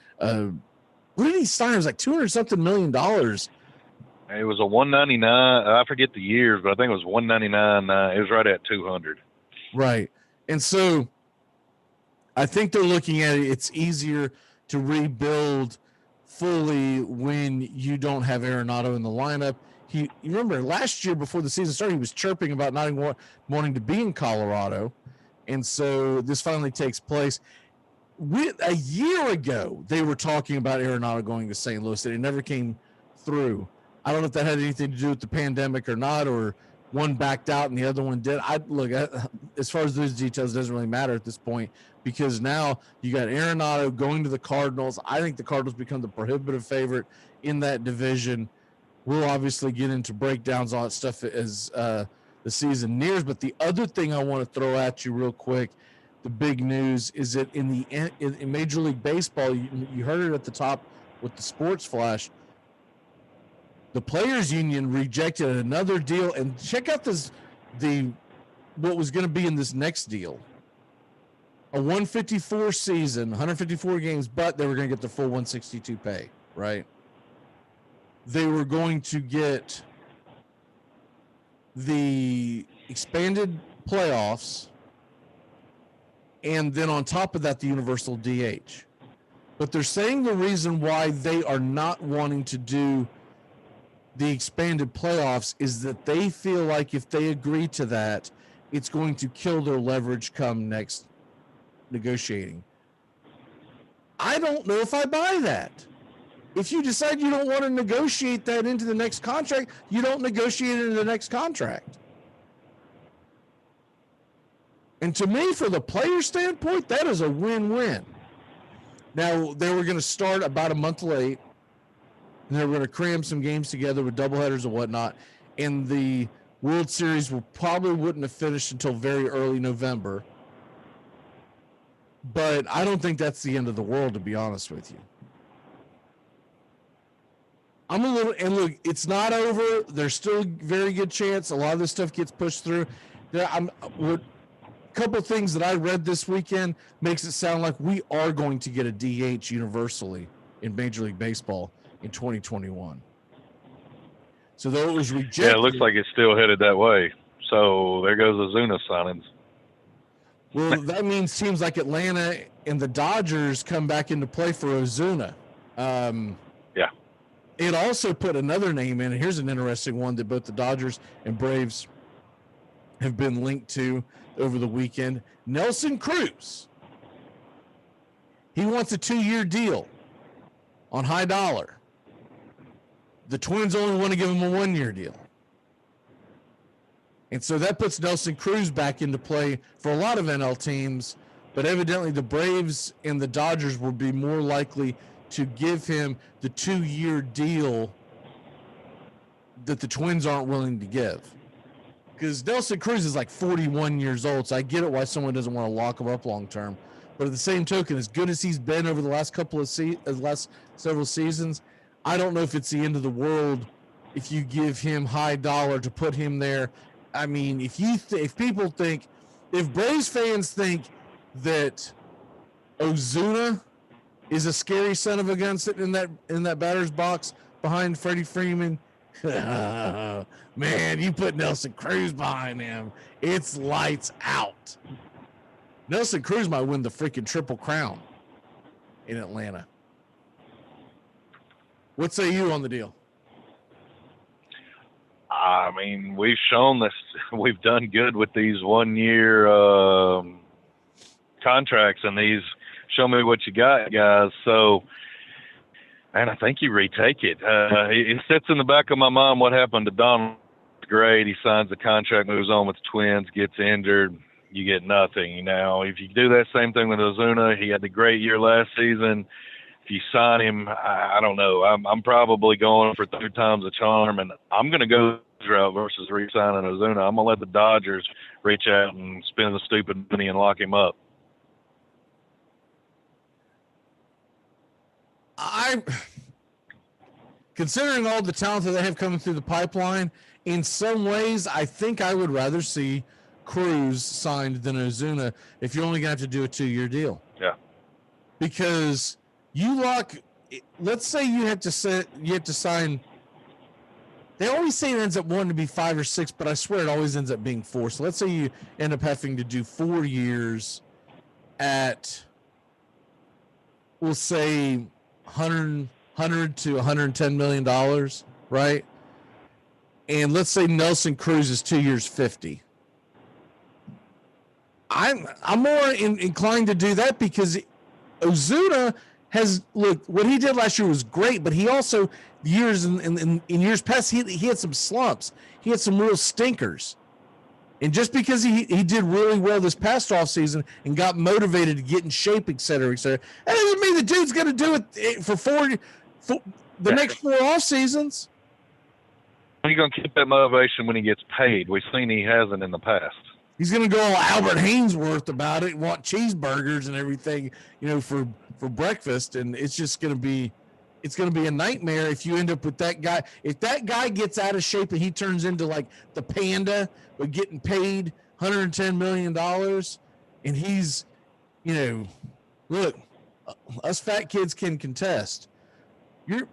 What did he sign? It was like $200-something million. It was a 199. I forget the years, but I think it was 199. It was right at 200. Right. And so I think they're looking at it. It's easier to rebuild fully when you don't have Arenado in the lineup. You remember last year before the season started, he was chirping about not even wanting to be in Colorado. And so this finally takes place. A year ago, they were talking about Arenado going to St. Louis, and it never came through. I don't know if that had anything to do with the pandemic or not, or one backed out and the other one did. As far as those details, it doesn't really matter at this point, because now you got Arenado going to the Cardinals. I think the Cardinals become the prohibitive favorite in that division. We'll obviously get into breakdowns on that stuff as the season nears. But the other thing I want to throw at you real quick, the big news is that in Major League Baseball, you heard it at the top with the Sports Flash, the Players Union rejected another deal. And check out what was going to be in this next deal. A 154 season, 154 games, but they were going to get the full 162 pay, right? They were going to get the expanded playoffs, and then on top of that, the universal DH. But they're saying the reason why they are not wanting to do the expanded playoffs is that they feel like if they agree to that, it's going to kill their leverage come next negotiating. I don't know if I buy that. If you decide you don't want to negotiate that into the next contract, you don't negotiate it into the next contract. And to me, for the player standpoint, that is a win-win. Now, they were going to start about a month late, and they were going to cram some games together with doubleheaders and whatnot, and the World Series probably wouldn't have finished until very early November. But I don't think that's the end of the world, to be honest with you. And look, it's not over. There's still a very good chance a lot of this stuff gets pushed through. A couple of things that I read this weekend makes it sound like we are going to get a DH universally in Major League Baseball in 2021. So though it was rejected. Yeah, it looks like it's still headed that way. So there goes the Ozuna signings. Well, that means teams like Atlanta and the Dodgers come back into play for Ozuna. Yeah. It also put another name in, and here's an interesting one that both the Dodgers and Braves have been linked to over the weekend. Nelson Cruz. He wants a 2-year deal on high dollar. The Twins only want to give him a 1-year deal. And so that puts Nelson Cruz back into play for a lot of NL teams, but evidently the Braves and the Dodgers will be more likely to give him the 2-year deal that the Twins aren't willing to give. Because Nelson Cruz is like 41 years old, so I get it why someone doesn't want to lock him up long term. But at the same token, as good as he's been over the last last several seasons, I don't know if it's the end of the world if you give him high dollar to put him there. I mean, if people think if Braves fans think that Ozuna is a scary son of a gun sitting in that batter's box behind Freddie Freeman, man, you put Nelson Cruz behind him, it's lights out. Nelson Cruz might win the freaking Triple Crown in Atlanta. What say you on the deal? I mean, we've shown this. We've done good with these 1 year contracts and these show me what you got guys. So, and I think you retake it. It sits in the back of my mind what happened to Donald. Great. He signs the contract, moves on with the Twins, gets injured. You get nothing. Now, if you do that same thing with Ozuna, he had the great year last season. If you sign him, I don't know. I'm probably going for 3 times the charm, and I'm going to go this route versus re-signing Ozuna. I'm going to let the Dodgers reach out and spend the stupid money and lock him up. Considering all the talent that they have coming through the pipeline, in some ways, I think I would rather see Cruz signed than Ozuna if you're only going to have to do a 2-year deal. Yeah. Because let's say you have to sign. They always say it ends up wanting to be 5 or 6, but I swear it always ends up being 4. So let's say you end up having to do 4 years at, we'll say, $100 to $110 million, right? And let's say Nelson Cruz is 2 years, 50. I'm more inclined to do that because Ozuna what he did last year was great, but he also in years past he had some slumps. He had some real stinkers. And just because he did really well this past offseason and got motivated to get in shape, et cetera, that doesn't mean the dude's going to do it for the next 4 off seasons. He's going to keep that motivation when he gets paid. We've seen he hasn't in the past. He's going to go all Albert Hainsworth about it and want cheeseburgers and everything, for breakfast. And it's just going to be a nightmare if you end up with that guy. If that guy gets out of shape and he turns into like the Panda, but getting paid $110 million and he's, look, us fat kids can contest. The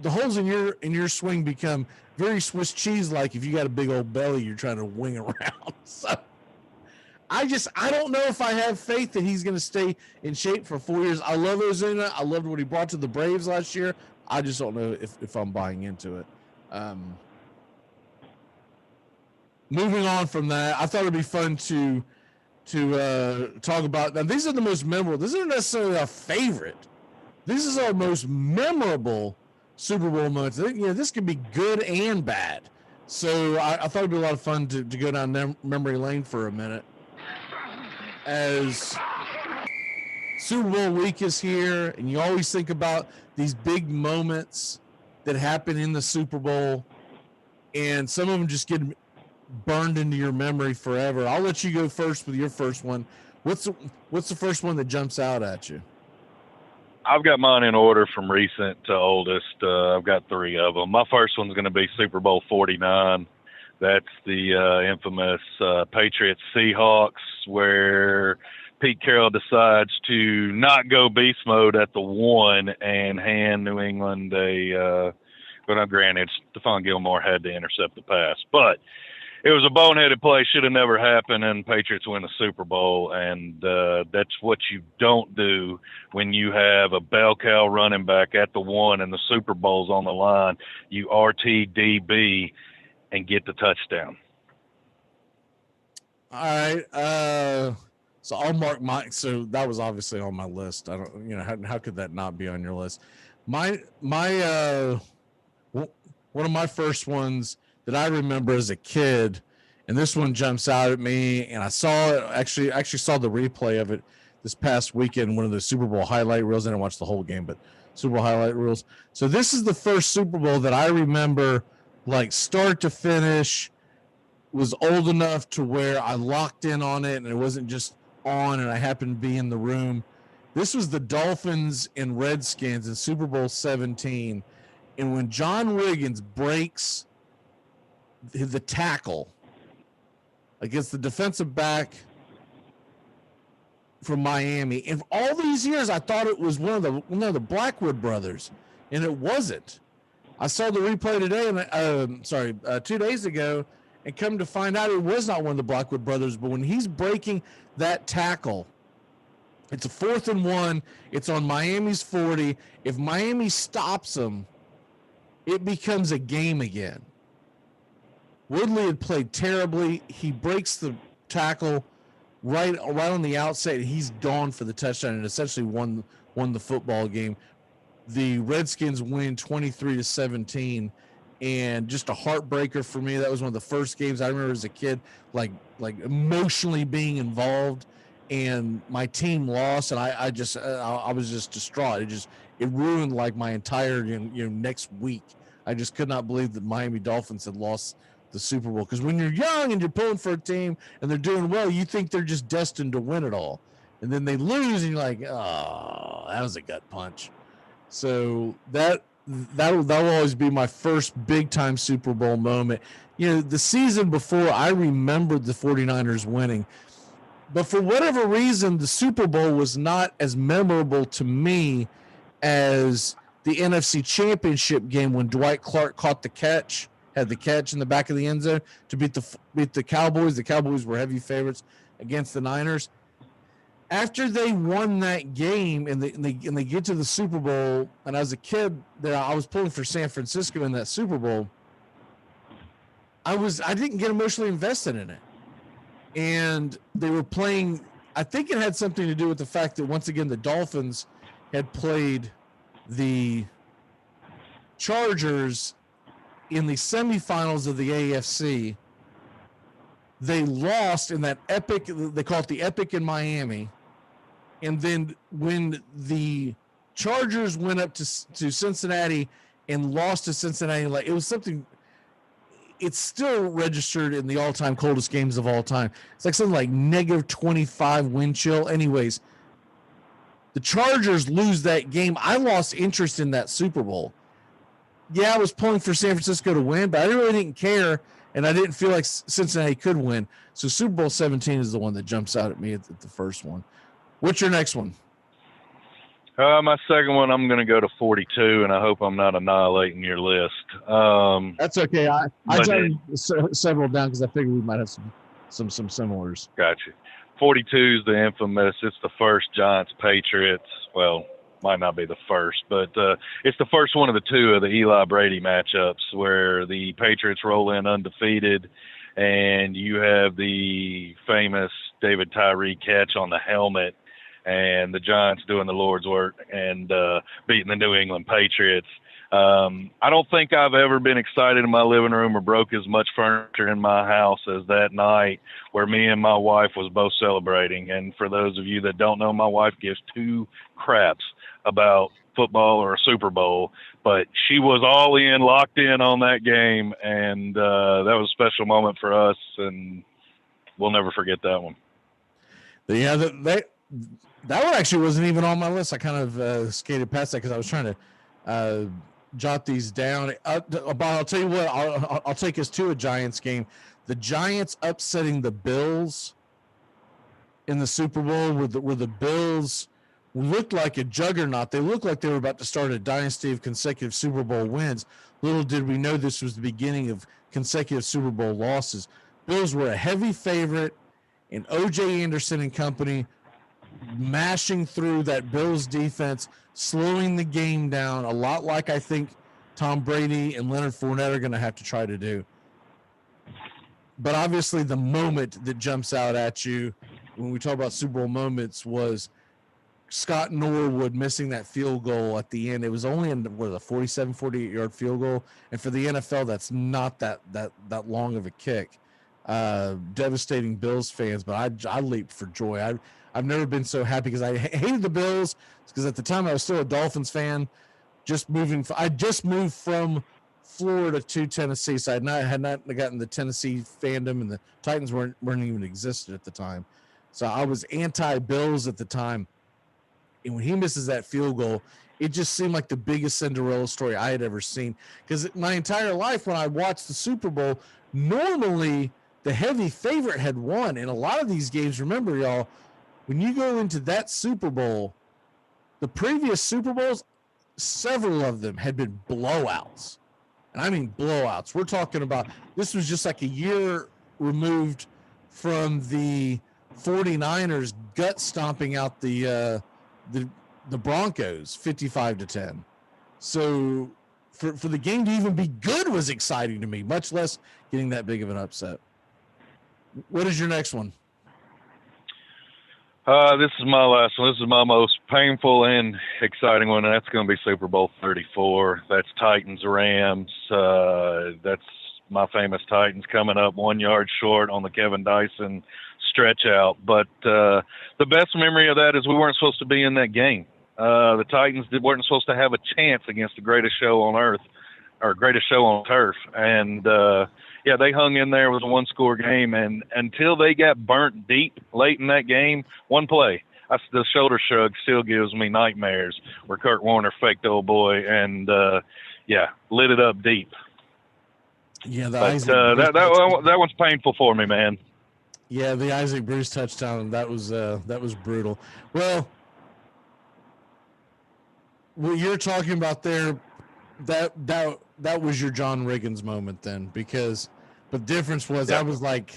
holes in your swing become very Swiss cheese like if you got a big old belly you're trying to wing around. So I don't know if I have faith that he's going to stay in shape for 4 years. I love Ozuna. I loved what he brought to the Braves last year. I just don't know if I'm buying into it. Moving on from that, I thought it'd be fun to talk about. Now, these are the most memorable. This isn't necessarily our favorite. This is our most memorable Super Bowl moments. This could be good and bad. So I thought it'd be a lot of fun to go down memory lane for a minute. As Super Bowl week is here, and you always think about these big moments that happen in the Super Bowl, and some of them just get burned into your memory forever. I'll let you go first with your first one. What's the first one that jumps out at you? I've got mine in order from recent to oldest. I've got 3 of them. My first one's going to be Super Bowl 49. That's the infamous Patriots-Seahawks, where Pete Carroll decides to not go beast mode at the 1 and hand New England well, now granted, Stephon Gilmore had to intercept the pass, but it was a boneheaded play, should have never happened, and Patriots win the Super Bowl. And that's what you don't do when you have a bell cow running back at the 1 and the Super Bowl's on the line. You RTDB and get the touchdown. All right. So I'll mark mine. So that was obviously on my list. I don't, how could that not be on your list? My one of my first ones that I remember as a kid, and this one jumps out at me, and I saw it, actually saw the replay of it this past weekend, one of the Super Bowl highlight reels. I didn't watch the whole game, but Super Bowl highlight reels. So this is the first Super Bowl that I remember, like start to finish, was old enough to where I locked in on it, and it wasn't just on, and I happened to be in the room. This was the Dolphins and Redskins in Super Bowl 17, and when John Wiggins breaks the tackle against the defensive back from Miami. And all these years, I thought it was one of the Blackwood brothers, and it wasn't. I saw the replay today, and 2 days ago, and come to find out it was not one of the Blackwood brothers. But when he's breaking that tackle, it's a 4th and 1. It's on Miami's 40. If Miami stops him, it becomes a game again. Woodley had played terribly. He breaks the tackle right on the outset. He's gone for the touchdown and essentially won the football game. The Redskins win 23-17, and just a heartbreaker for me. That was one of the first games I remember as a kid, like emotionally being involved. And my team lost, and I was just distraught. It ruined like my entire next week. I just could not believe that Miami Dolphins had lost the Super Bowl, because when you're young and you're pulling for a team and they're doing well, you think they're just destined to win it all, and then they lose and you're like, oh, that was a gut punch. So that will always be my first big time Super Bowl moment. The season before, I remembered the 49ers winning, but for whatever reason, the Super Bowl was not as memorable to me as the NFC Championship game when Dwight Clark had the catch in the back of the end zone to beat the Cowboys. The Cowboys were heavy favorites against the Niners. After they won that game and they get to the Super Bowl, and as a kid there, I was pulling for San Francisco in that Super Bowl. I didn't get emotionally invested in it. And they were playing, I think it had something to do with the fact that once again the Dolphins had played the Chargers in the semifinals of the AFC. They lost in that epic, they call it the Epic in Miami. And then when the Chargers went up to Cincinnati and lost to Cincinnati, like it was something, it's still registered in the all-time coldest games of all time. It's like something like -25 wind chill. Anyways, the Chargers lose that game. I lost interest in that Super Bowl. Yeah, I was pulling for San Francisco to win, but I really didn't care, and I didn't feel like Cincinnati could win. So Super Bowl 17 is the one that jumps out at me at the first one. What's your next one? My second one, I'm going to go to 42, and I hope I'm not annihilating your list. That's okay. I jotted several down because I figured we might have some similars. Gotcha. 42 is the infamous. It's the first Giants-Patriots. Well, might not be the first, but it's the first one of the two of the Eli Brady matchups where the Patriots roll in undefeated, and you have the famous David Tyree catch on the helmet, and the Giants doing the Lord's work and beating the New England Patriots. I don't think I've ever been excited in my living room or broke as much furniture in my house as that night where me and my wife was both celebrating. And for those of you that don't know, my wife gives two craps about football or a Super Bowl, but she was all in, locked in on that game, and that was a special moment for us, and we'll never forget that one. Yeah, that one actually wasn't even on my list. I kind of skated past that because I was trying to jot these down. But I'll tell you what, I'll take us to a Giants game. The Giants upsetting the Bills in the Super Bowl, where the Bills looked like a juggernaut. They looked like they were about to start a dynasty of consecutive Super Bowl wins. Little did we know this was the beginning of consecutive Super Bowl losses. Bills were a heavy favorite, and O.J. Anderson and company mashing through that Bills defense, slowing the game down, a lot like I think Tom Brady and Leonard Fournette are going to have to try to do. But obviously the moment that jumps out at you when we talk about Super Bowl moments was Scott Norwood missing that field goal at the end. It was only in a 48-yard field goal, and for the NFL, that's not that long of a kick. Devastating Bills fans, but I leaped for joy. I've never been so happy because I hated the Bills because at the time I was still a Dolphins fan. I just moved from Florida to Tennessee, so I had not gotten the Tennessee fandom, and the Titans weren't even existed at the time. So I was anti-Bills at the time. And when he misses that field goal, it just seemed like the biggest Cinderella story I had ever seen. Because my entire life when I watched the Super Bowl, normally the heavy favorite had won. In a lot of these games, remember, y'all, when you go into that Super Bowl, the previous Super Bowls, several of them had been blowouts. And I mean blowouts. We're talking about, this was just like a year removed from the 49ers gut stomping out the Broncos 55-10. So for the game to even be good was exciting to me, much less getting that big of an upset. What is your next one? This is my last one. This is my most painful and exciting one, and that's going to be Super Bowl 34. That's Titans-Rams. That's my famous Titans coming up 1 yard short on the Kevin Dyson stretch out. But the best memory of that is we weren't supposed to be in that game. The Titans weren't supposed to have a chance against the greatest show on earth, or greatest show on turf. And, yeah, they hung in there with a one-score game. And until they got burnt deep late in that game, one play, the shoulder shrug still gives me nightmares where Kurt Warner faked old boy and, yeah, lit it up deep. Yeah, that one's painful for me, man. Yeah, the Isaac Bruce touchdown, that was brutal. Well, what you're talking about there, that was your John Riggins moment then, because the difference was I was like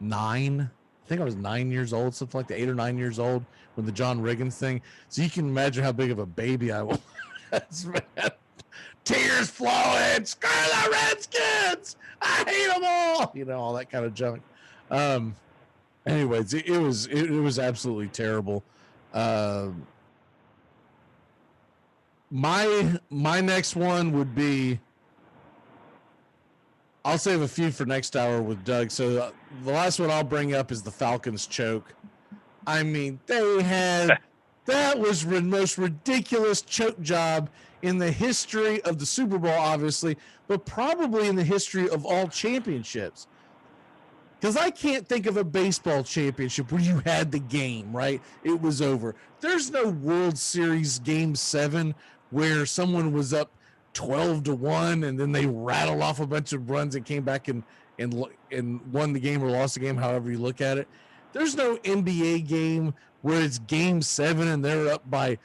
9. I think I was 9 years old, something like that, 8 or 9 years old when the John Riggins thing. So you can imagine how big of a baby I was, man. Tears flowing, screw the Redskins, I hate them all, all that kind of junk. Anyways, it was absolutely terrible. My next one would be, I'll save a few for next hour with Doug. So the last one I'll bring up is the Falcons choke. I mean, that was the most ridiculous choke job in the history of the Super Bowl, obviously, but probably in the history of all championships. Because I can't think of a baseball championship where you had the game, right? It was over. There's no World Series Game 7 where someone was up 12-1 and then they rattled off a bunch of runs and came back and won the game or lost the game, however you look at it. There's no NBA game where it's Game 7 and they're up by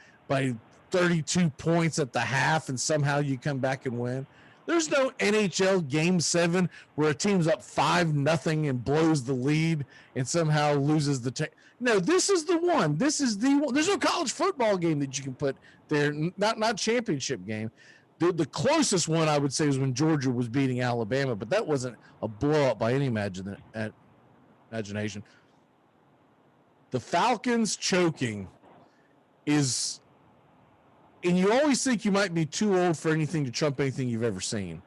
32 points at the half and somehow you come back and win. There's no NHL Game 7 where a team's up 5-0 and blows the lead and somehow loses the No, this is the one. This is the one. There's no college football game that you can put there, not championship game. The closest one I would say was when Georgia was beating Alabama, but that wasn't a blowout by any imagination. The Falcons choking is, and you always think you might be too old for anything to trump anything you've ever seen.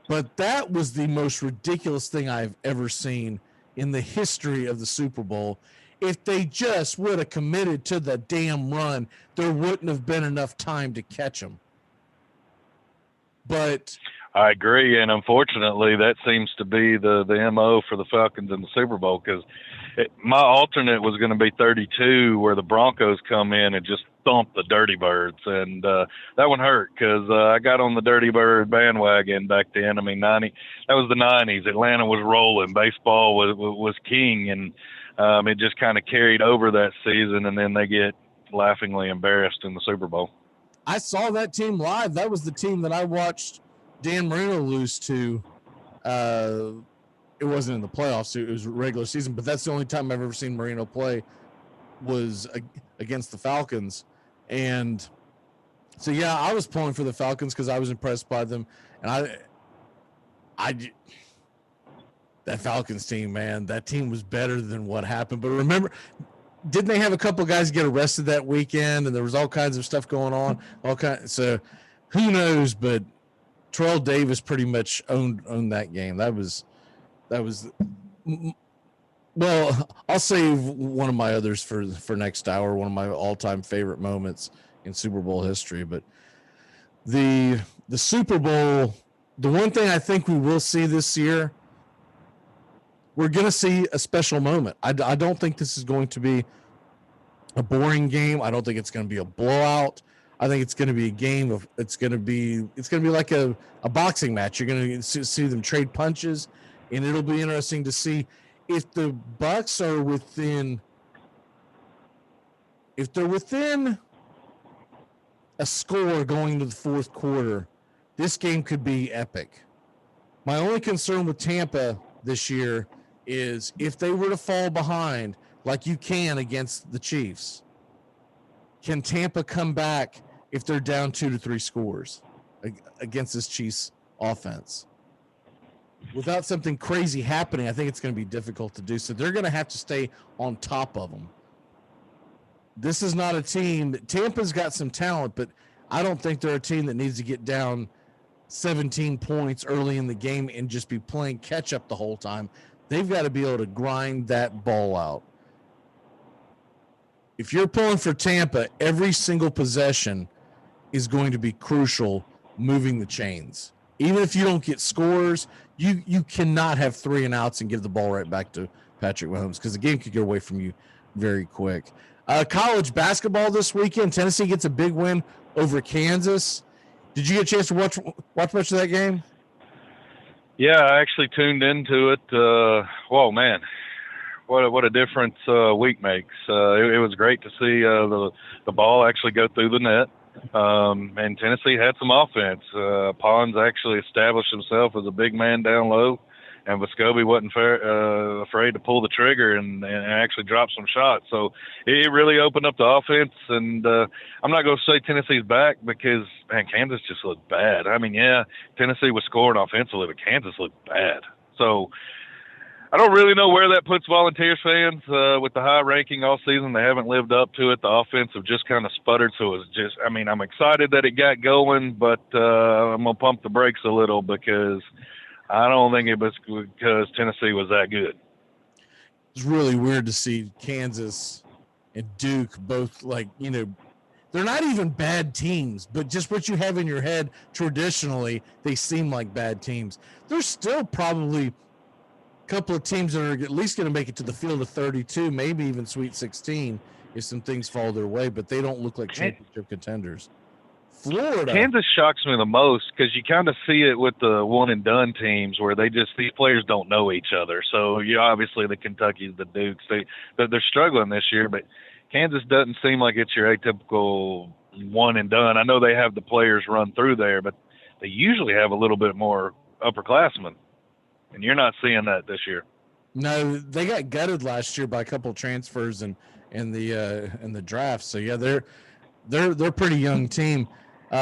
But that was the most ridiculous thing I've ever seen in the history of the Super Bowl. If they just would have committed to the damn run, there wouldn't have been enough time to catch them. But I agree, and unfortunately, that seems to be the MO for the Falcons in the Super Bowl, because my alternate was going to be 32, where the Broncos come in and just thump the Dirty Birds, and that one hurt because I got on the Dirty Bird bandwagon back then. I mean, that was the 90s. Atlanta was rolling. Baseball was king, and it just kind of carried over that season, and then they get laughingly embarrassed in the Super Bowl. I saw that team live. That was the team that I watched Dan Marino lose to. It wasn't in the playoffs. It was regular season, but that's the only time I've ever seen Marino play was against the Falcons. And so, yeah, I was pulling for the Falcons because I was impressed by them. And that Falcons team, man, that team was better than what happened. But remember, didn't they have a couple guys get arrested that weekend, and there was all kinds of stuff going on? So who knows? But Terrell Davis pretty much owned that game. That was. Well, I'll save one of my others for next hour. One of my all-time favorite moments in Super Bowl history. But the Super Bowl, the one thing I think we will see this year, we're going to see a special moment. I don't think this is going to be a boring game. I don't think it's going to be a blowout. I think it's going to be a game of it's going to be like a boxing match. You're going to see them trade punches, and it'll be interesting to see if the Bucks are within. If they're within a score going to the fourth quarter, this game could be epic. My only concern with Tampa this year is if they were to fall behind, like you can against the Chiefs, can Tampa come back if they're down 2 to 3 scores against this Chiefs offense? Without something crazy happening, I think it's going to be difficult to do. So they're going to have to stay on top of them. This is not a team. Tampa's got some talent, but I don't think they're a team that needs to get down 17 points early in the game and just be playing catch up the whole time. They've got to be able to grind that ball out. If you're pulling for Tampa, every single possession is going to be crucial moving the chains. Even if you don't get scores, you cannot have 3 and outs and give the ball right back to Patrick Mahomes because the game could get away from you very quick. College basketball this weekend. Tennessee gets a big win over Kansas. Did you get a chance to watch much of that game? Yeah, I actually tuned into it. Whoa, man, what a difference a week makes. It was great to see the ball actually go through the net. And Tennessee had some offense. Pons actually established himself as a big man down low, and Vescovi wasn't afraid to pull the trigger and actually drop some shots. So it really opened up the offense. And I'm not going to say Tennessee's back because, man, Kansas just looked bad. I mean, yeah, Tennessee was scoring offensively, but Kansas looked bad. So I don't really know where that puts Volunteers fans with the high ranking all season. They haven't lived up to it. The offense have just kind of sputtered. So it's just, I mean, I'm excited that it got going, but I'm going to pump the brakes a little because I don't think it was because Tennessee was that good. It's really weird to see Kansas and Duke both, like, you know, they're not even bad teams, but just what you have in your head traditionally, they seem like bad teams. There's still probably couple of teams that are at least going to make it to the field of 32, maybe even Sweet 16 if some things fall their way, but they don't look like championship contenders. Florida. Kansas shocks me the most because you kind of see it with the one and done teams where these players don't know each other. So you obviously the Kentuckys, the Dukes, they're struggling this year, but Kansas doesn't seem like it's your atypical one and done. I know they have the players run through there, but they usually have a little bit more upperclassmen. And you're not seeing that this year. No, they got gutted last year by a couple of transfers in the draft. So yeah, they're a pretty young team.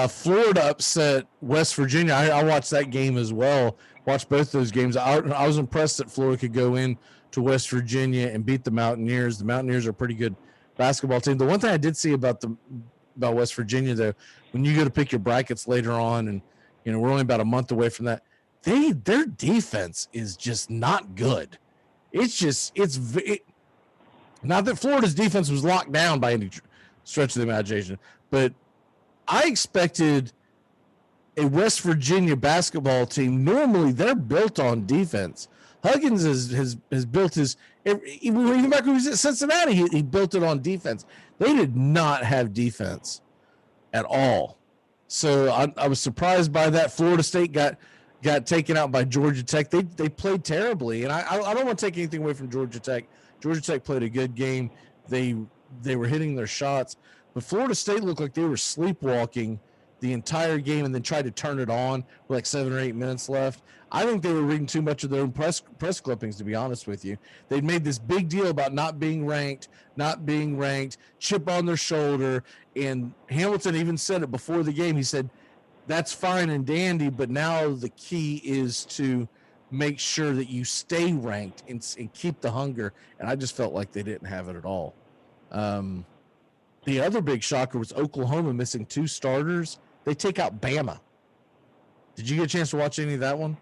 Florida upset West Virginia. I watched that game as well. Watched both those games. I was impressed that Florida could go in to West Virginia and beat the Mountaineers. The Mountaineers are a pretty good basketball team. The one thing I did see about West Virginia though, when you go to pick your brackets later on, and you know we're only about a month away from that. Their defense is just not good. It's not that Florida's defense was locked down by any stretch of the imagination, but I expected a West Virginia basketball team. Normally, they're built on defense. Huggins has built his even back when he was at Cincinnati. He built it on defense. They did not have defense at all. So I was surprised by that. Florida State got taken out by Georgia Tech. They played terribly, and I don't want to take anything away from Georgia Tech. Georgia Tech played a good game. They were hitting their shots, but Florida State looked like they were sleepwalking the entire game and then tried to turn it on with like 7 or 8 minutes left. I think they were reading too much of their own press clippings, to be honest with you. They'd made this big deal about not being ranked, chip on their shoulder, and Hamilton even said it before the game. He said, that's fine and dandy, but now the key is to make sure that you stay ranked and keep the hunger. And I just felt like they didn't have it at all. The other big shocker was Oklahoma missing 2 starters. They take out Bama. Did you get a chance to watch any of that one?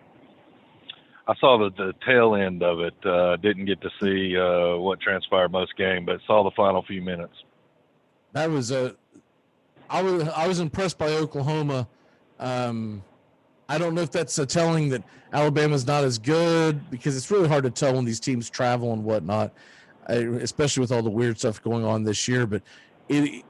I saw the tail end of it. Didn't get to see what transpired most game, but saw the final few minutes. That was I was impressed by Oklahoma. I don't know if that's telling that Alabama's not as good, because it's really hard to tell when these teams travel and whatnot, especially with all the weird stuff going on this year. But it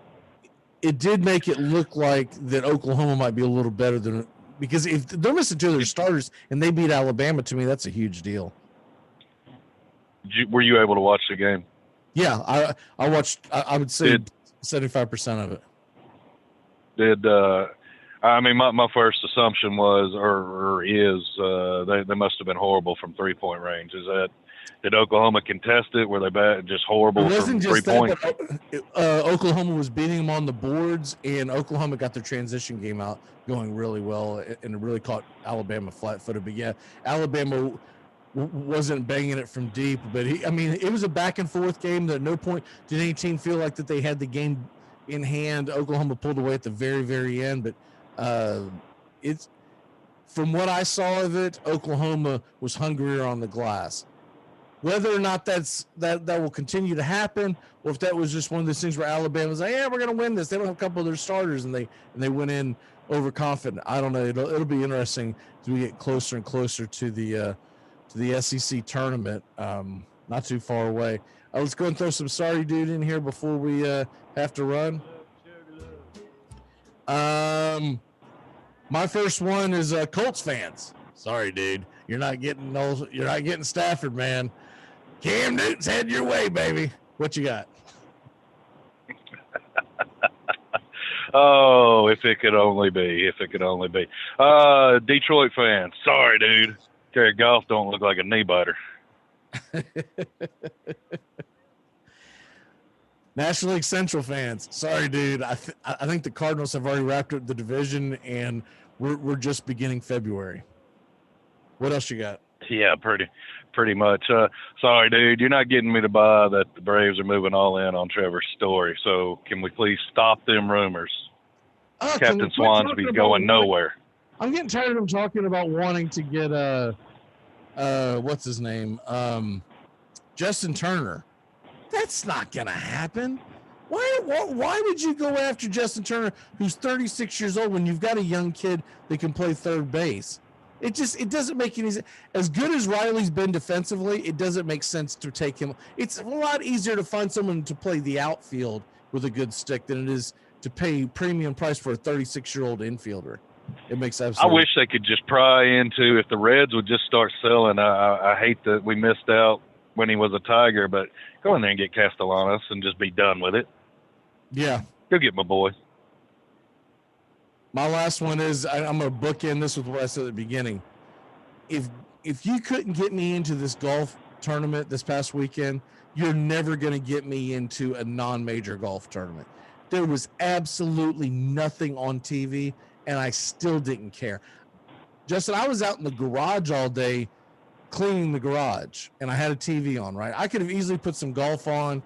did make it look like that Oklahoma might be a little better than because if they're missing two of their starters and they beat Alabama, to me, that's a huge deal. Were you able to watch the game? Yeah, I watched. I would say 75% of it. My first assumption was or is they must have been horrible from 3-point range. Did Oklahoma contest it? Were they bad, just horrible from 3 points? Oklahoma was beating them on the boards, and Oklahoma got their transition game out going really well, and it really caught Alabama flat-footed. But yeah, Alabama wasn't banging it from deep, but it was a back-and-forth game. That at no point did any team feel like that they had the game in hand. Oklahoma pulled away at the very, very end, but it's from what I saw of it, Oklahoma was hungrier on the glass. Whether or not that will continue to happen, or if that was just one of those things where Alabama was like, "Yeah, we're going to win this." They don't have a couple of their starters, and they went in overconfident. I don't know. It'll be interesting as we get closer and closer to the SEC tournament. Not too far away. Let's go and throw some sorry dude in here before we have to run. My first one is Colts fans. Sorry, dude. You're not getting Stafford, man. Cam Newton's heading your way, baby. What you got? Oh, if it could only be. If it could only be. Detroit fans. Sorry, dude. Jared Goff don't look like a knee biter. National League Central fans. Sorry, dude. I think the Cardinals have already wrapped up the division, and we're just beginning February. What else you got? Yeah, pretty much. Sorry, dude. You're not getting me to buy that the Braves are moving all in on Trevor's story. So can we please stop them rumors? Captain Swansby's going nowhere. I'm getting tired of him talking about wanting to get what's his name? Justin Turner. That's not gonna happen. Why would you go after Justin Turner, who's 36 years old, when you've got a young kid that can play third base? It doesn't make any sense. As good as Riley's been defensively, it doesn't make sense to take him. It's a lot easier to find someone to play the outfield with a good stick than it is to pay premium price for a 36-year-old infielder. It makes absolutely. I wish they could just pry into, if the Reds would just start selling. I hate that we missed out when he was a Tiger, but go in there and get Castellanos and just be done with it. Yeah. Go get my boy. My last one is, I'm going to bookend this with what I said at the beginning. If you couldn't get me into this golf tournament this past weekend, you're never going to get me into a non-major golf tournament. There was absolutely nothing on TV, and I still didn't care. Justin, I was out in the garage all day cleaning the garage, and I had a TV on, right? I could have easily put some golf on.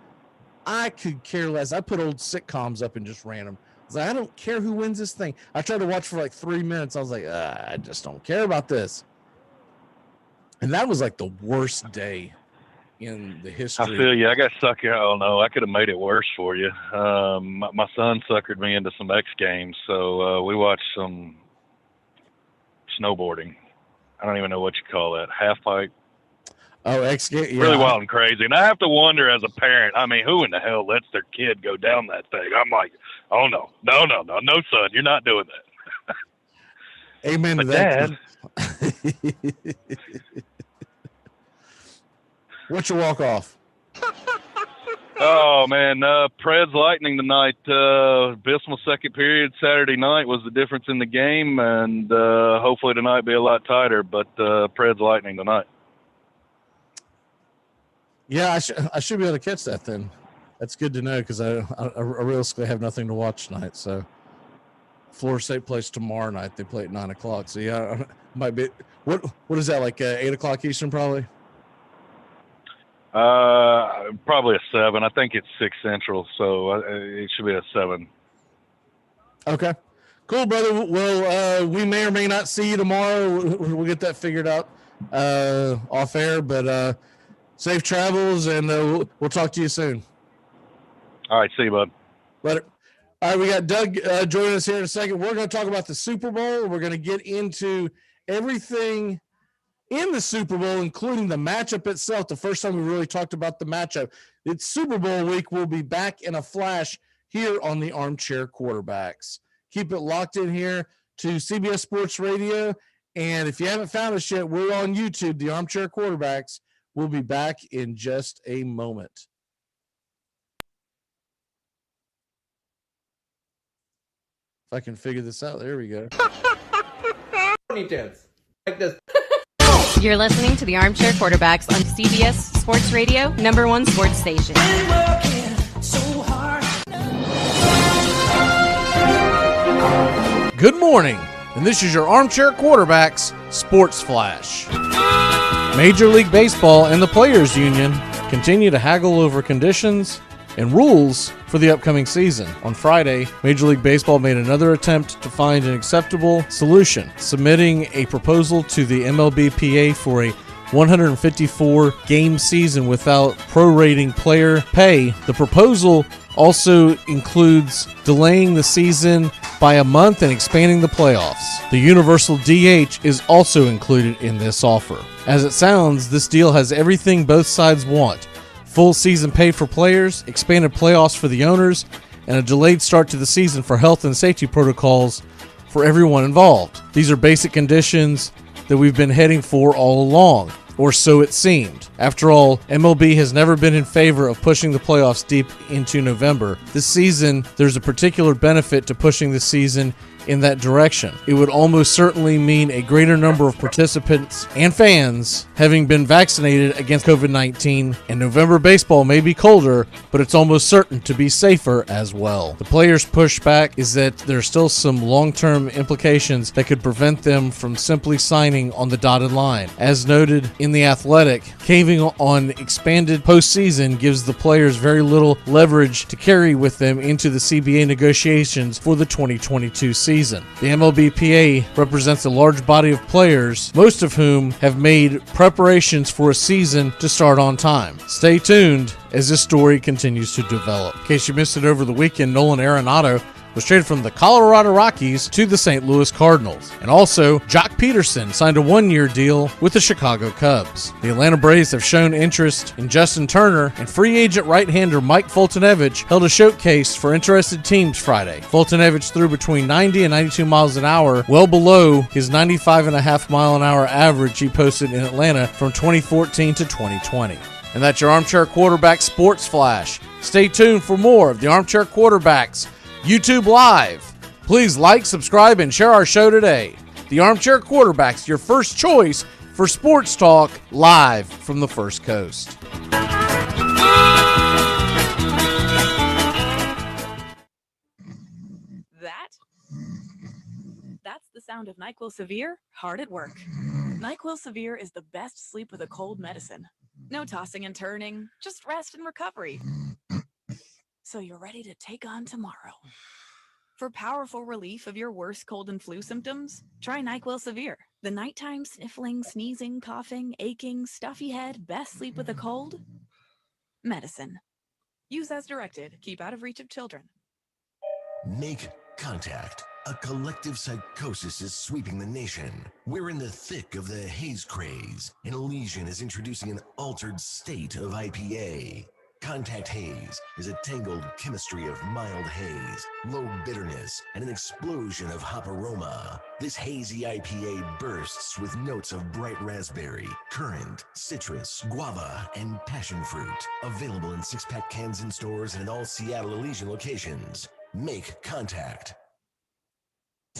I could care less. I put old sitcoms up and just ran them. I was like, I don't care who wins this thing. I tried to watch for like 3 minutes. I was like, I just don't care about this. And that was like the worst day in the history. I feel you. I got sucker. Oh no, I could have made it worse for you. My son suckered me into some X Games, so we watched some snowboarding. I don't even know what you call that. Half pipe. Oh, X Games. Yeah. Really wild and crazy. And I have to wonder as a parent, I mean, who in the hell lets their kid go down that thing? I'm like, oh no, son, you're not doing that. Amen but to that. Dad. What's your walk off? Oh man, Preds Lightning tonight. Bismarck second period Saturday night was the difference in the game, and hopefully tonight be a lot tighter. But Preds Lightning tonight. Yeah, I should be able to catch that then. That's good to know because I realistically have nothing to watch tonight. So Florida State plays tomorrow night. They play at 9:00. So yeah, might be. What is that, like 8:00 Eastern probably? Probably a 7. I think it's 6 Central, so it should be a 7. Okay, cool, brother. Well, we may or may not see you tomorrow. We'll get that figured out off air, but safe travels, and we'll talk to you soon. All right, see you, bud. Later. All right, we got Doug joining us here in a second. We're going to talk about the Super Bowl. We're going to get into everything in the Super Bowl, including the matchup itself. The first time we really talked about the matchup. It's Super Bowl week. We'll be back in a flash here on the Armchair Quarterbacks. Keep it locked in here to CBS Sports Radio. And if you haven't found us yet, we're on YouTube, the Armchair Quarterbacks. We'll be back in just a moment. If I can figure this out, there we go. Ponytails. Like this. You're listening to the Armchair Quarterbacks on CBS Sports Radio, #1 sports station. Good morning, and this is your Armchair Quarterbacks Sports Flash. Major League Baseball and the Players Union continue to haggle over conditions and rules for the upcoming season. On Friday, Major League Baseball made another attempt to find an acceptable solution, submitting a proposal to the MLBPA for a 154-game season without prorating player pay. The proposal also includes delaying the season by a month and expanding the playoffs. The universal DH is also included in this offer. As it sounds, this deal has everything both sides want: full season pay for players, expanded playoffs for the owners, and a delayed start to the season for health and safety protocols for everyone involved. These are basic conditions that we've been heading for all along, or so it seemed. After all, MLB has never been in favor of pushing the playoffs deep into November. This season, there's a particular benefit to pushing the season in that direction. It would almost certainly mean a greater number of participants and fans having been vaccinated against COVID-19, and November baseball may be colder, but it's almost certain to be safer as well. The players' pushback is that there's still some long-term implications that could prevent them from simply signing on the dotted line. As noted in The Athletic, caving on expanded postseason gives the players very little leverage to carry with them into the CBA negotiations for the 2022 season. The MLBPA represents a large body of players, most of whom have made preparations for a season to start on time. Stay tuned as this story continues to develop. In case you missed it over the weekend, Nolan Arenado was traded from the Colorado Rockies to the St. Louis Cardinals. And also, Jock Peterson signed a one-year deal with the Chicago Cubs. The Atlanta Braves have shown interest in Justin Turner, and free agent right-hander Mike Foltynewicz held a showcase for interested teams Friday. Foltynewicz threw between 90 and 92 miles an hour, well below his 95.5-mile-an-hour average he posted in Atlanta from 2014 to 2020. And that's your Armchair Quarterback Sports Flash. Stay tuned for more of the Armchair Quarterbacks YouTube Live. Please like, subscribe, and share our show today. The Armchair Quarterbacks, your first choice for sports talk live from the First Coast. That's the sound of NyQuil Severe hard at work. NyQuil Severe is the best sleep with a cold medicine. No tossing and turning, just rest and recovery. So you're ready to take on tomorrow. For powerful relief of your worst cold and flu symptoms, try NyQuil Severe. The nighttime sniffling, sneezing, coughing, aching, stuffy head, best sleep with a cold? Medicine. Use as directed. Keep out of reach of children. Make contact. A collective psychosis is sweeping the nation. We're in the thick of the haze craze, and Elysian is introducing an altered state of IPA. Contact Haze is a tangled chemistry of mild haze, low bitterness, and an explosion of hop aroma. This hazy IPA bursts with notes of bright raspberry, currant, citrus, guava, and passion fruit. Available in 6-pack cans in stores and in all Seattle Elysian locations. Make contact.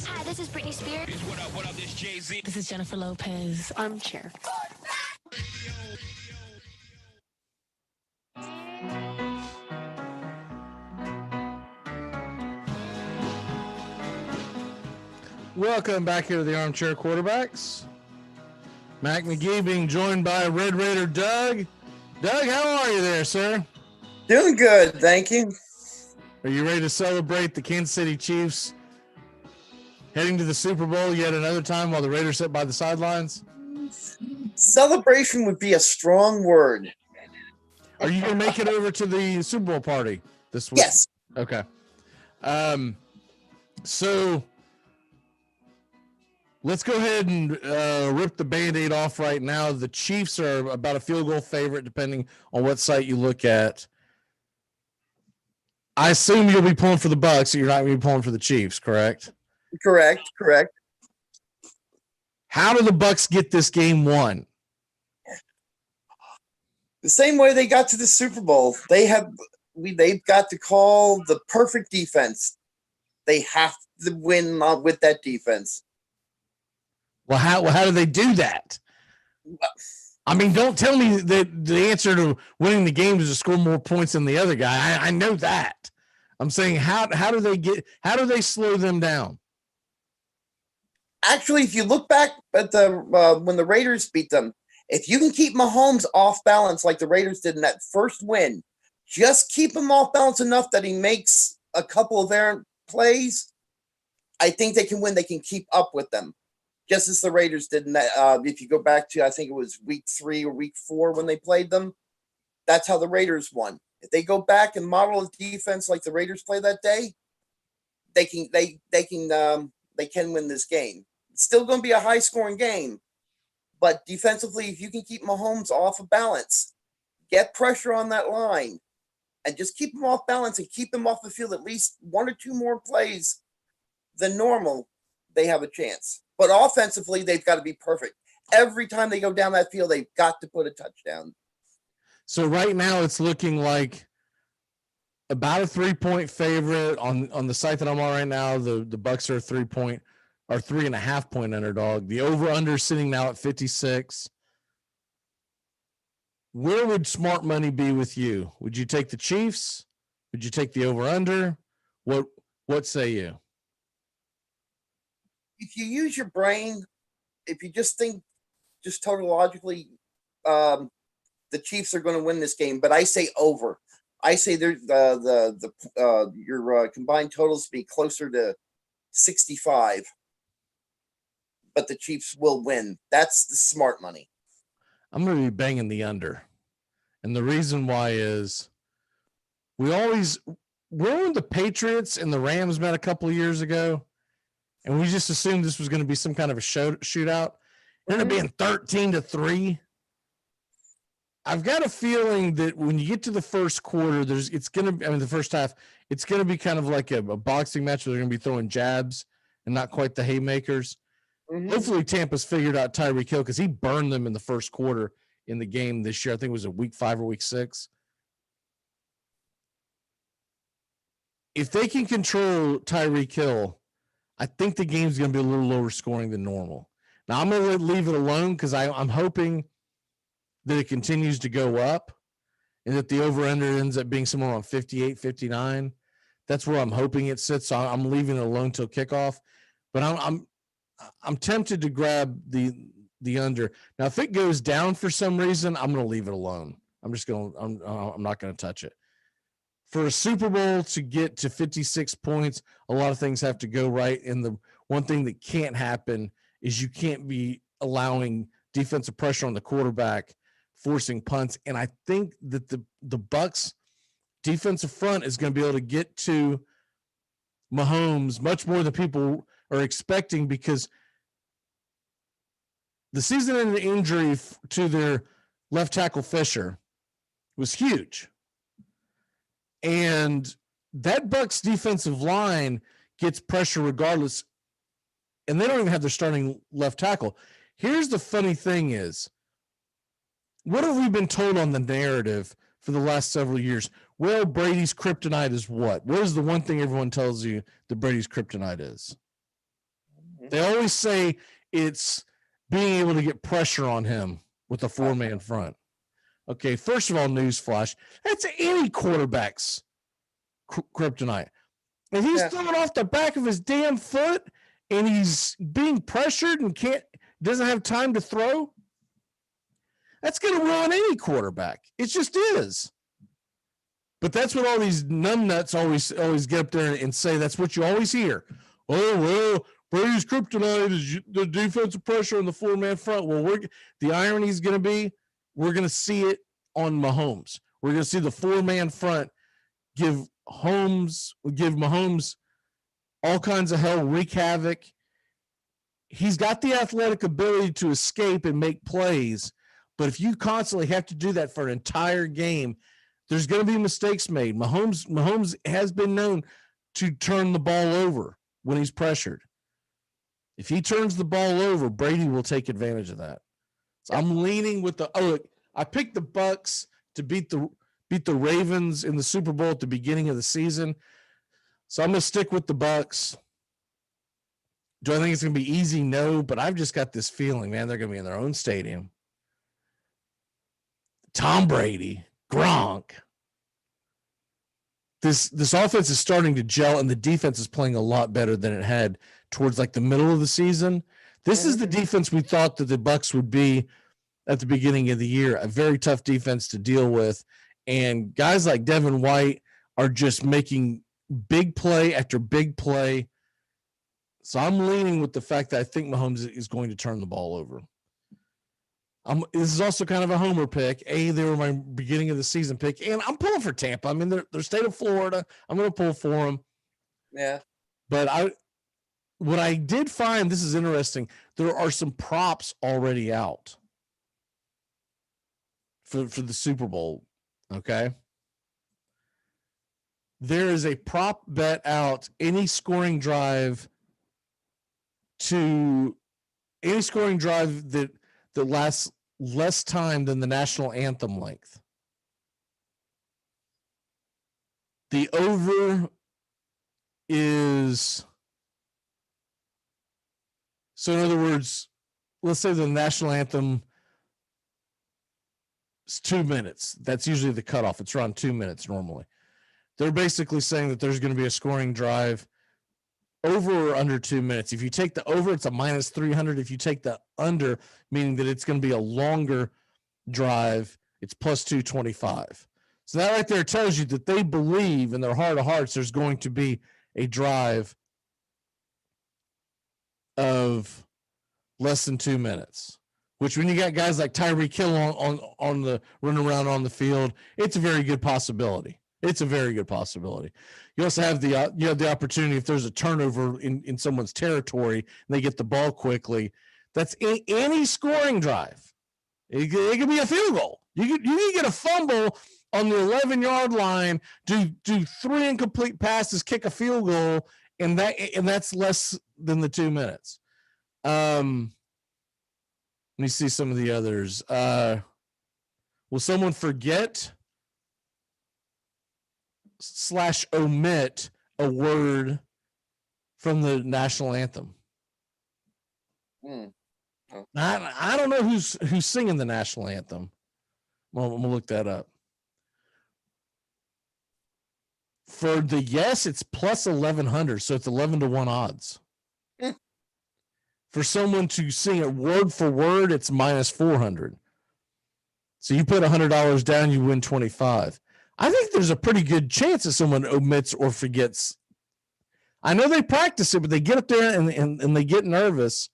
Hi, this is Britney Spears. What up, this Jay-Z. This is Jennifer Lopez. Armchair. Welcome back here to the Armchair Quarterbacks. Mac McGee being joined by Red Raider Doug. Doug, how are you there, sir? Doing good, thank you. Are you ready to celebrate the Kansas City Chiefs heading to the Super Bowl yet another time while the Raiders sit by the sidelines? Celebration would be a strong word. Are you going to make it over to the Super Bowl party this week? Yes. Okay. So let's go ahead and rip the Band-Aid off right now. The Chiefs are about a field goal favorite, depending on what site you look at. I assume you'll be pulling for the Bucs, so you're not going to be pulling for the Chiefs, correct? Correct. How do the Bucks get this game won? The same way they got to the Super Bowl. They've got to call the perfect defense. They have to win with that defense. Well, how do they do that? I mean, don't tell me that the answer to winning the game is to score more points than the other guy. I know that. I'm saying how do they slow them down? Actually, if you look back at when the Raiders beat them, if you can keep Mahomes off balance like the Raiders did in that first win, just keep him off balance enough that he makes a couple of errant plays, I think they can win. They can keep up with them, just as the Raiders did in that. If you go back to, I think it was week 3 or week 4 when they played them, that's how the Raiders won. If they go back and model a defense like the Raiders play that day, they can win this game. It's still going to be a high scoring game, but defensively, if you can keep Mahomes off of balance, get pressure on that line, and just keep him off balance and keep him off the field at least 1 or 2 more plays than normal, they have a chance. But offensively, they've got to be perfect. Every time they go down that field, they've got to put a touchdown. So right now it's looking like about a 3-point favorite on the site that I'm on right now. The Bucks are 3.5 point underdog. The over-under sitting now at 56. Where would smart money be with you? Would you take the Chiefs? Would you take the over-under? What say you? If you use your brain, if you just think just tautologically, the Chiefs are going to win this game, but I say over. I say your combined totals be closer to 65, but the Chiefs will win. That's the smart money. I'm going to be banging the under. And the reason why is when the Patriots and the Rams met a couple of years ago, and we just assumed this was going to be some kind of a shootout. It ended up being 13-3. I've got a feeling that when you get to the first quarter, the first half, it's going to be kind of like a boxing match where they're going to be throwing jabs and not quite the haymakers. Mm-hmm. Hopefully Tampa's figured out Tyreek Hill because he burned them in the first quarter in the game this year. I think it was a week 5 or week 6. If they can control Tyreek Hill, I think the game's going to be a little lower scoring than normal. Now, I'm going to leave it alone because I'm hoping that it continues to go up and that the over-under ends up being somewhere around 58, 59. That's where I'm hoping it sits. So I'm leaving it alone till kickoff. But I'm tempted to grab the under. Now, if it goes down for some reason, I'm going to leave it alone. I'm not going to touch it. For a Super Bowl to get to 56 points, a lot of things have to go right. And the one thing that can't happen is you can't be allowing defensive pressure on the quarterback, forcing punts. And I think that the Bucks defensive front is going to be able to get to Mahomes much more than people are expecting, because the season-ending injury to their left tackle Fisher was huge. And that Bucks defensive line gets pressure regardless, and they don't even have their starting left tackle. Here's the funny thing is, what have we been told on the narrative for the last several years? Well, Brady's kryptonite is what? What is the one thing everyone tells you that Brady's kryptonite is? They always say it's being able to get pressure on him with a 4-man front. Okay, first of all, newsflash, that's any quarterback's kryptonite. If he's throwing off the back of his damn foot and he's being pressured and doesn't have time to throw, that's going to ruin any quarterback. It just is. But that's what all these numbnuts always get up there and say. That's what you always hear. Oh, well, Brady's kryptonite is the defensive pressure on the 4-man front. Well, the irony is going to be we're going to see it on Mahomes. We're going to see the 4-man front give Mahomes all kinds of hell, wreak havoc. He's got the athletic ability to escape and make plays, but if you constantly have to do that for an entire game, there's going to be mistakes made. Mahomes has been known to turn the ball over when he's pressured. If he turns the ball over, Brady will take advantage of that. So I'm leaning with I picked the Bucks to beat the Ravens in the Super Bowl at the beginning of the season. So I'm going to stick with the Bucks. Do I think it's going to be easy? No, but I've just got this feeling, man, they're going to be in their own stadium. Tom Brady, Gronk. This offense is starting to gel, and the defense is playing a lot better than it had towards like the middle of the season. This is the defense we thought that the Bucs would be at the beginning of the year, a very tough defense to deal with. And guys like Devin White are just making big play after big play. So I'm leaning with the fact that I think Mahomes is going to turn the ball over. This is also kind of a homer pick. They were my beginning of the season pick, and I'm pulling for Tampa. I mean, they're state of Florida. I'm going to pull for them. Yeah. But what I did find, this is interesting, there are some props already out for the Super Bowl, okay? There is a prop bet out, any scoring drive that lasts less time than the national anthem length. The over is, so in other words, let's say the national anthem is 2 minutes. That's usually the cutoff. It's around 2 minutes normally. They're basically saying that there's going to be a scoring drive over or under 2 minutes. If you take the over, it's a minus 300. If you take the under, meaning that it's going to be a longer drive, it's plus 225. So that right there tells you that they believe in their heart of hearts there's going to be a drive of less than 2 minutes, which when you got guys like Tyreek Hill on the running around on the field, it's a very good possibility. It's a very good possibility. You also have the opportunity if there's a turnover in someone's territory and they get the ball quickly. That's any scoring drive. It could be a field goal. You can get a fumble on the 11-yard line, do 3 incomplete passes, kick a field goal, and that's less than the 2 minutes. Let me see some of the others. Will someone forget / omit a word from the national anthem? I don't know who's singing the national anthem. Well, I'm gonna look that up. For the yes, it's plus 1100, so it's 11-1 odds. For someone to sing it word for word, it's minus 400. So you put $100 down, you win 25. I think there's a pretty good chance that someone omits or forgets. I know they practice it, but they get up there and they get nervous.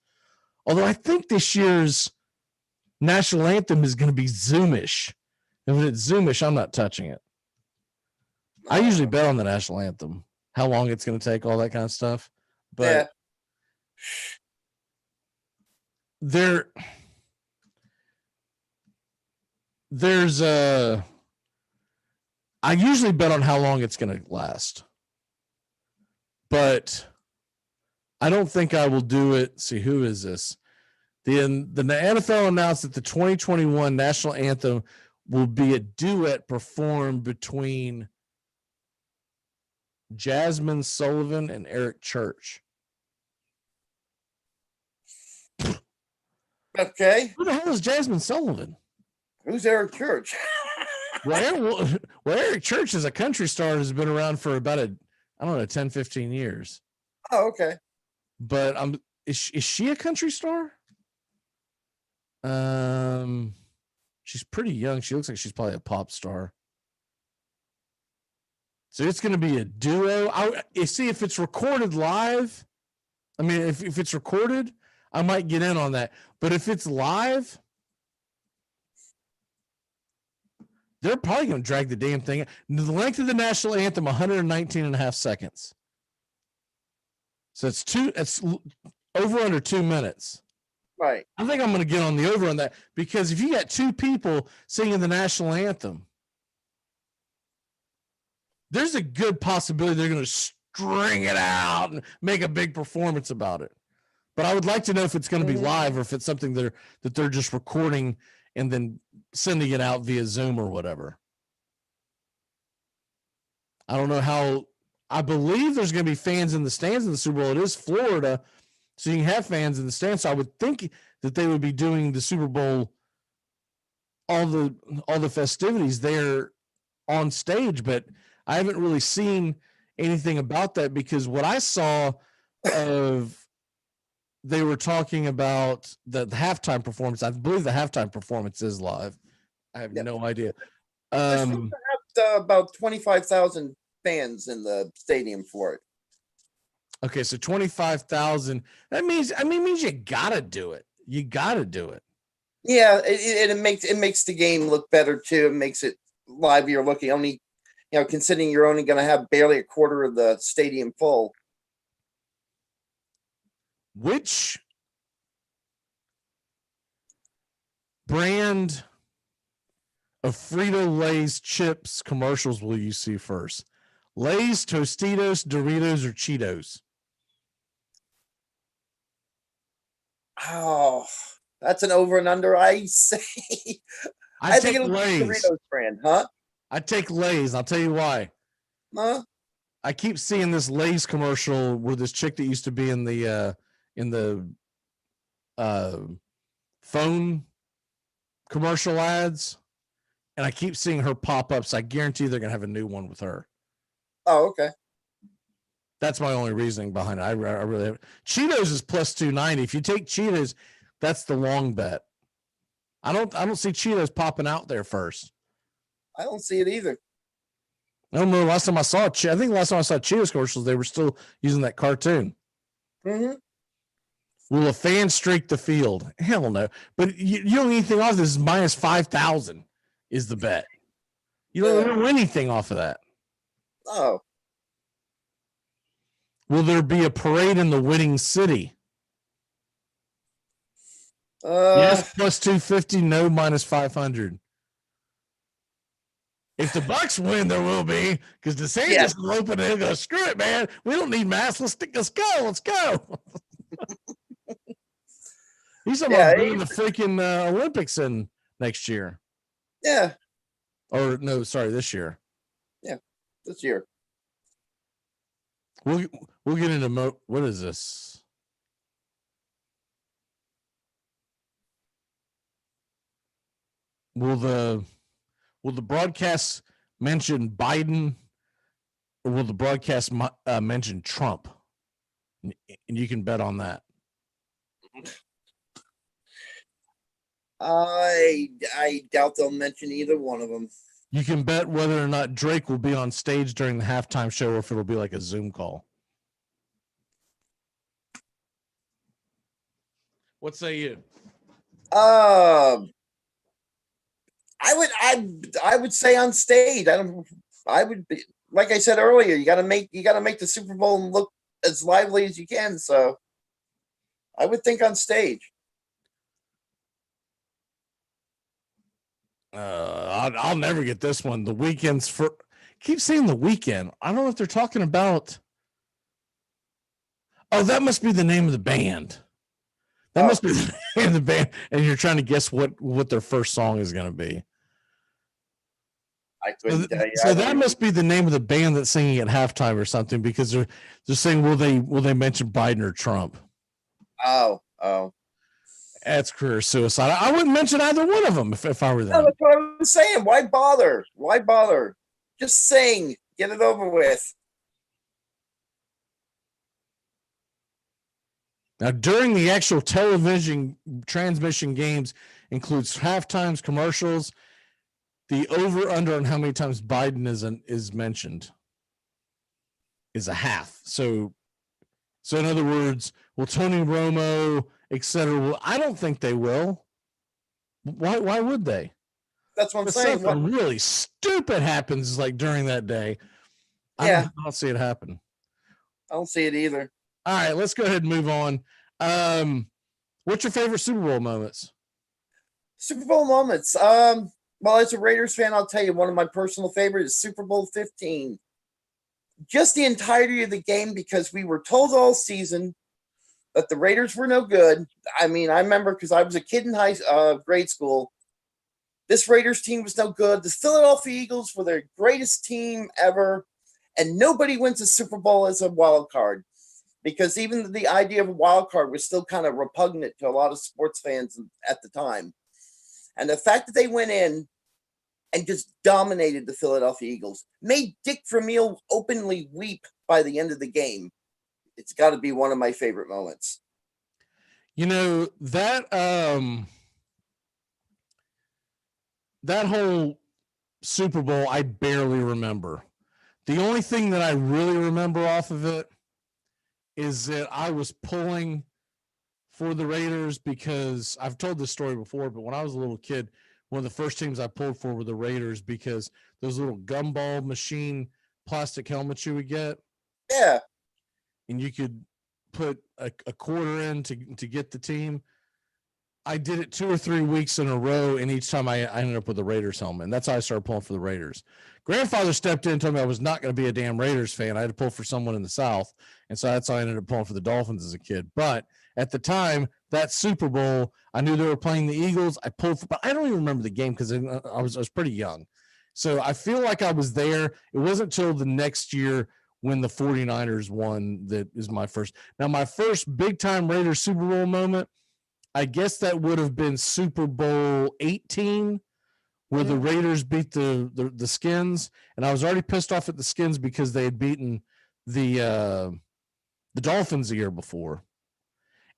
Although I think this year's national anthem is going to be Zoomish. And when it's Zoomish, I'm not touching it. I usually bet on the national anthem, how long it's going to take, all that kind of stuff. But there's I usually bet on how long it's going to last. But I don't think I will do it. See, who is this? The NFL announced that the 2021 national anthem will be a duet performed between Jasmine Sullivan and Eric Church. Okay. Who the hell is Jasmine Sullivan? Who's Eric Church? Well, Eric Church is a country star has been around for about 10, 15 years. Oh, okay. But is she a country star? She's pretty young. She looks like she's probably a pop star. So it's going to be a duo. See if it's recorded live. I mean, if it's recorded, I might get in on that. But if it's live, they're probably going to drag the damn thing. The length of the national anthem, 119 and a half seconds. So it's over under 2 minutes. Right. I think I'm going to get on the over on that because if you got two people singing the national anthem, there's a good possibility they're going to string it out and make a big performance about it. But I would like to know if it's going to be live or if it's something that they're just recording and then sending it out via Zoom or whatever. I don't know how. I believe there's going to be fans in the stands in the Super Bowl. It is Florida, so you can have fans in the stands. So I would think that they would be doing the Super Bowl, all the festivities there on stage, but I haven't really seen anything about that because what I saw of they were talking about the halftime performance. I believe the halftime performance is live. I have no idea. They're supposed to have about 25,000 fans in the stadium for it. Okay, so 25,000. That means you gotta do it. You gotta do it. Yeah, it makes the game look better too. It makes it livelier looking. Only, considering you're only going to have barely a quarter of the stadium full. Which brand of Frito-Lay's chips commercials will you see first? Lay's, Tostitos, Doritos, or Cheetos? Oh, that's an over and under. I say, I think take it'll be Lay's. Doritos brand, huh? I take Lay's. I'll tell you why. Huh? I keep seeing this Lay's commercial where this chick that used to be in the phone commercial ads, and I keep seeing her pop up. So I guarantee they're gonna have a new one with her. Oh, okay. That's my only reasoning behind it. I really have. Cheetos is plus 290. If you take Cheetos, that's the long bet. I don't see Cheetos popping out there first. I don't see it either. I don't know. Last time I saw I think last time I saw Cheetos commercials, they were still using that cartoon. Mm-hmm. Will a fan streak the field? Hell no. But you don't need anything off this. Is minus 5,000 is the bet. You don't win anything off of that. Oh. Will there be a parade in the winning city? Yes, plus 250. No, minus 500. If the Bucks win, there will be, because DeSantis will open it and go, screw it, man. We don't need masks. Let's go. Let's go. He's talking about doing the freaking Olympics in next year. Yeah. Or no, sorry, this year. Yeah, this year. We'll get into what is this? Will the broadcast mention Biden, or will the broadcast mention Trump? And you can bet on that. I doubt they'll mention either one of them. You can bet whether or not Drake will be on stage during the halftime show, or if it'll be like a Zoom call. What say you? I would say on stage. I would be, like I said earlier, you gotta make the Super Bowl look as lively as you can. So I would think on stage. I'll never get this one. The Weeknd's keep saying The Weeknd. I don't know if they're talking about. Oh, that must be the name of the band. That must be the name of the band, and you're trying to guess what their first song is going to be. I couldn't tell you. So that must be the name of the band that's singing at halftime or something, because they're saying, will they mention Biden or Trump? Oh. That's career suicide. I wouldn't mention either one of them if I were them. No, that's what I was saying. Why bother? Just sing. Get it over with. Now, during the actual television transmission games includes halftimes, commercials. The over/under on how many times Biden is mentioned is a half. So in other words, will Tony Romo, etc. Well, I don't think they will. Why would they? That's what I'm saying. Something really stupid happens like during that day. I don't see it happen. I don't see it either. All right, let's go ahead and move on. What's your favorite Super Bowl moments? Super Bowl moments. Well, as a Raiders fan, I'll tell you one of my personal favorites is Super Bowl 15. Just the entirety of the game, because we were told all season but the Raiders were no good. I mean, I remember because I was a kid in grade school. This Raiders team was no good. The Philadelphia Eagles were their greatest team ever, and nobody wins a Super Bowl as a wild card because even the idea of a wild card was still kind of repugnant to a lot of sports fans at the time. And the fact that they went in and just dominated the Philadelphia Eagles made Dick Vermeil openly weep by the end of the game. It's got to be one of my favorite moments. You know, that whole Super Bowl, I barely remember. The only thing that I really remember off of it is that I was pulling for the Raiders because I've told this story before, but when I was a little kid, one of the first teams I pulled for were the Raiders because those little gumball machine plastic helmets you would get. Yeah. And you could put a quarter in to get the team. I did it 2 or 3 weeks in a row, and each time I ended up with a Raiders helmet, and that's how I started pulling for the Raiders. Grandfather stepped in and told me I was not going to be a damn Raiders fan. I had to pull for someone in the South, and so that's how I ended up pulling for the Dolphins as a kid. But at the time, that Super Bowl, I knew they were playing the Eagles. I pulled for, but I don't even remember the game because I was pretty young. So I feel like I was there. It wasn't until the next year when the 49ers won that is my first. Now, my first big-time Raiders Super Bowl moment, I guess that would have been Super Bowl 18, where the Raiders beat the Skins, and I was already pissed off at the Skins because they had beaten the Dolphins the year before.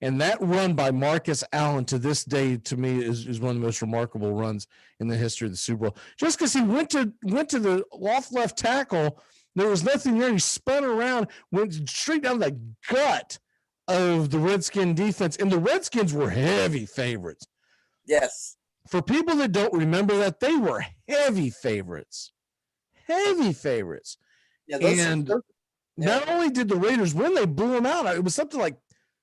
And that run by Marcus Allen to this day, to me, is one of the most remarkable runs in the history of the Super Bowl. Just because he went to the off left tackle, there was nothing there. He spun around, went straight down the gut of the Redskin defense, and the Redskins were heavy favorites. Yes. For people that don't remember that, they were heavy favorites. Heavy favorites. Yeah, not only did the Raiders win, they blew them out. It was something like,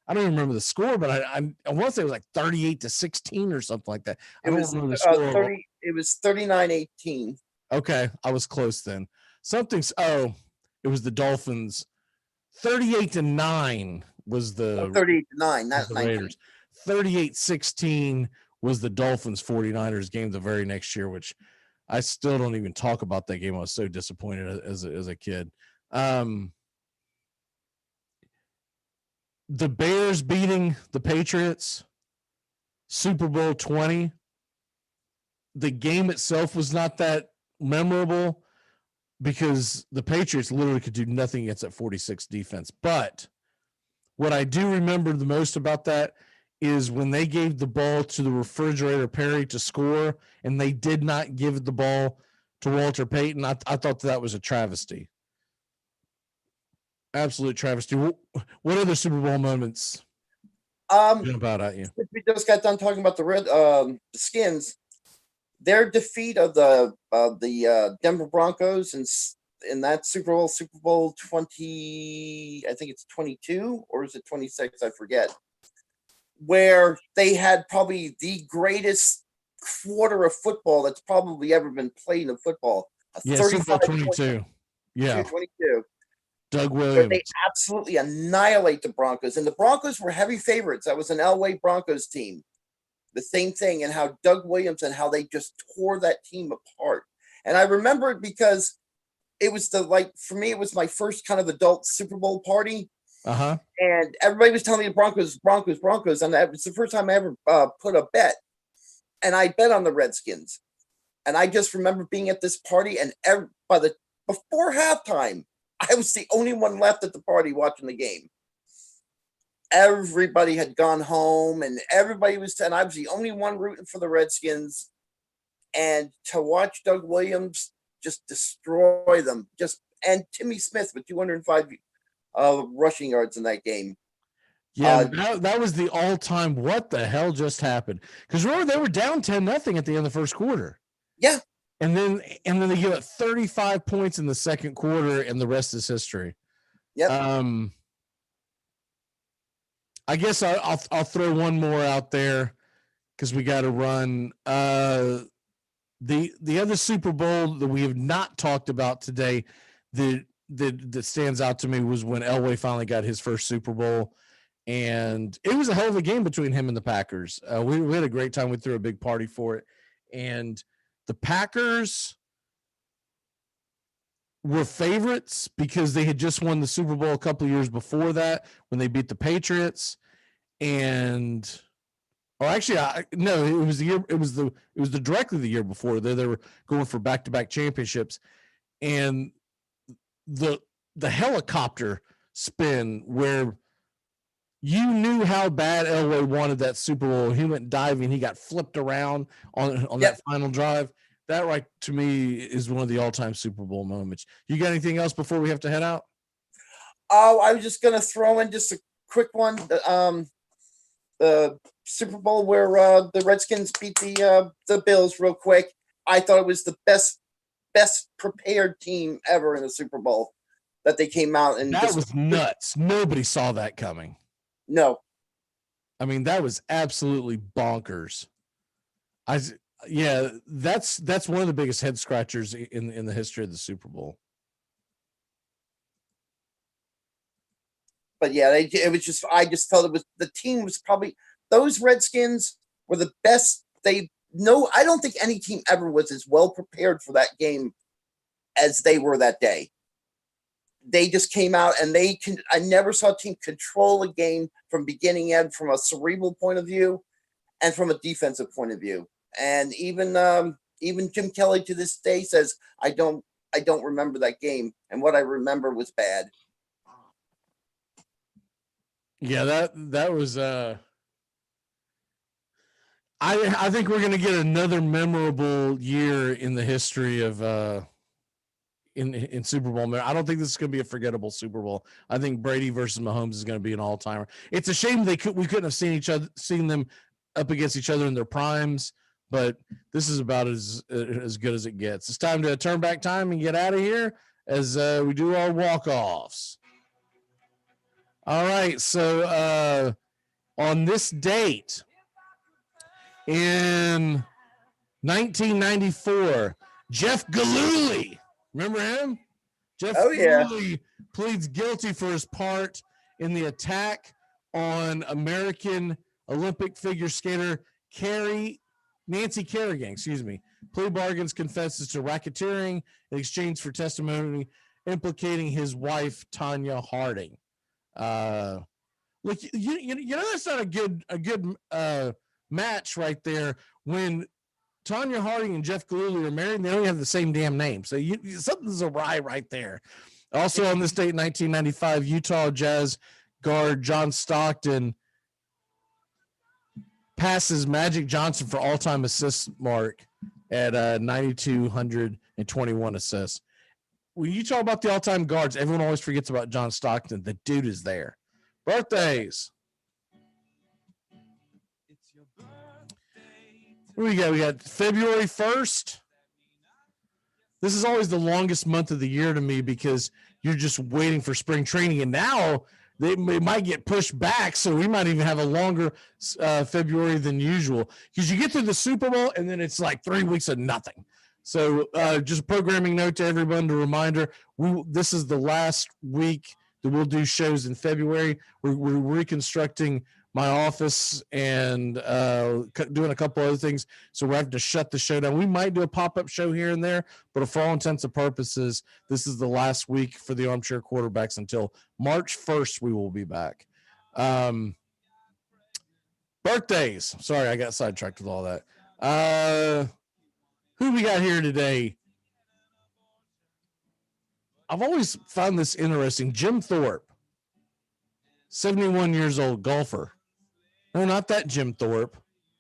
I don't even remember the score, but I want to say it was like 38-16 or something like that. I don't remember the score. It was 39-18. Okay, I was close then. It was the Dolphins. 38-9 was the 38-9, not the Raiders. 38-16 was the Dolphins 49ers game the very next year, which I still don't even talk about that game. I was so disappointed as a kid. The Bears beating the Patriots, Super Bowl 20. The game itself was not that memorable because the Patriots literally could do nothing against that 46 defense. But what I do remember the most about that is when they gave the ball to the refrigerator Perry to score, and they did not give the ball to Walter Payton. I thought that was a travesty. Absolute travesty. What other Super Bowl moments jump out at you? We just got done talking about the Skins. Their defeat of the Denver Broncos in that Super Bowl 20, I think it's 22 or is it 26? I forget. Where they had probably the greatest quarter of football that's probably ever been played in football. Super Bowl 22. Yeah. 22. Doug Williams. Where they absolutely annihilate the Broncos. And the Broncos were heavy favorites. That was an Elway Broncos team. The same thing, and how Doug Williams and how they just tore that team apart. And I remember it because it was for me, it was my first kind of adult Super Bowl party. Uh-huh. And everybody was telling me Broncos. And that was the first time I ever put a bet. And I bet on the Redskins. And I just remember being at this party, and before halftime, I was the only one left at the party watching the game. Everybody had gone home, and everybody was, and I was the only one rooting for the Redskins. And to watch Doug Williams just destroy them, and Timmy Smith with 205 rushing yards in that game. Yeah, that was the all-time. What the hell just happened? Because remember, they were down 10-0 at the end of the first quarter. Yeah. And then they give it 35 points in the second quarter, and the rest is history. Yep. I guess I'll throw one more out there because we got to run. The other Super Bowl that we have not talked about today that stands out to me was when Elway finally got his first Super Bowl. and it was a hell of a game between him and the Packers. We had a great time. We threw a big party for it, and the Packers were favorites because they had just won the Super Bowl a couple of years before that when they beat the Patriots. And actually, no, it was the year. It was the directly the year before. They were going for back-to-back championships, and the helicopter spin where you knew how bad Elway wanted that Super Bowl. He went diving. He got flipped around on that final drive. That, right, to me, is one of the all-time Super Bowl moments. You got anything else before we have to head out? Oh, I was just going to throw in just a quick one. The Super Bowl where the Redskins beat the Bills real quick. I thought it was the best prepared team ever in the Super Bowl that they came out and that was nuts. Nobody saw that coming. No, I mean that was absolutely bonkers. That's one of the biggest head scratchers in the history of the Super Bowl. But yeah, it was just, I just felt the team was probably, those Redskins were the best. I don't think any team ever was as well prepared for that game as they were that day. They just came out and I never saw a team control a game from beginning end from a cerebral point of view and from a defensive point of view. And even Jim Kelly to this day says, I don't remember that game. And what I remember was bad. Yeah, that was I think we're gonna get another memorable year in the history of in Super Bowl. I don't think this is gonna be a forgettable Super Bowl. I think Brady versus Mahomes is gonna be an all-timer. It's a shame we couldn't have seen them up against each other in their primes, but this is about as good as it gets. It's time to turn back time and get out of here as we do our walk-offs. All right, so on this date in 1994, Jeff Gillooly, remember him? Jeff Gillooly pleads guilty for his part in the attack on American Olympic figure skater Nancy Kerrigan, Plea bargains, confesses to racketeering in exchange for testimony implicating his wife, Tanya Harding. Look, you know that's not a good match right there when Tanya Harding and Jeff Gillooly are married and they only have the same damn name. So something's awry right there. Also on this date, 1995, Utah Jazz guard John Stockton passes Magic Johnson for all-time assist mark at 9,221 assists. When you talk about the all-time guards, everyone always forgets about John Stockton. The dude is there. Birthdays. What do we got? We got February 1st. This is always the longest month of the year to me because you're just waiting for spring training. And now they might get pushed back, so we might even have a longer February than usual because you get through the Super Bowl and then it's like 3 weeks of nothing. So just a programming note to everyone, a reminder, this is the last week that we'll do shows in February. We're reconstructing my office and doing a couple other things. So we're having to shut the show down. We might do a pop-up show here and there, but for all intents and purposes, this is the last week for the Armchair Quarterbacks until March 1st. We will be back. Birthdays. Sorry, I got sidetracked with all that. Who we got here today? I've always found this interesting. Jim Thorpe, 71 years old, golfer. No, not that Jim Thorpe.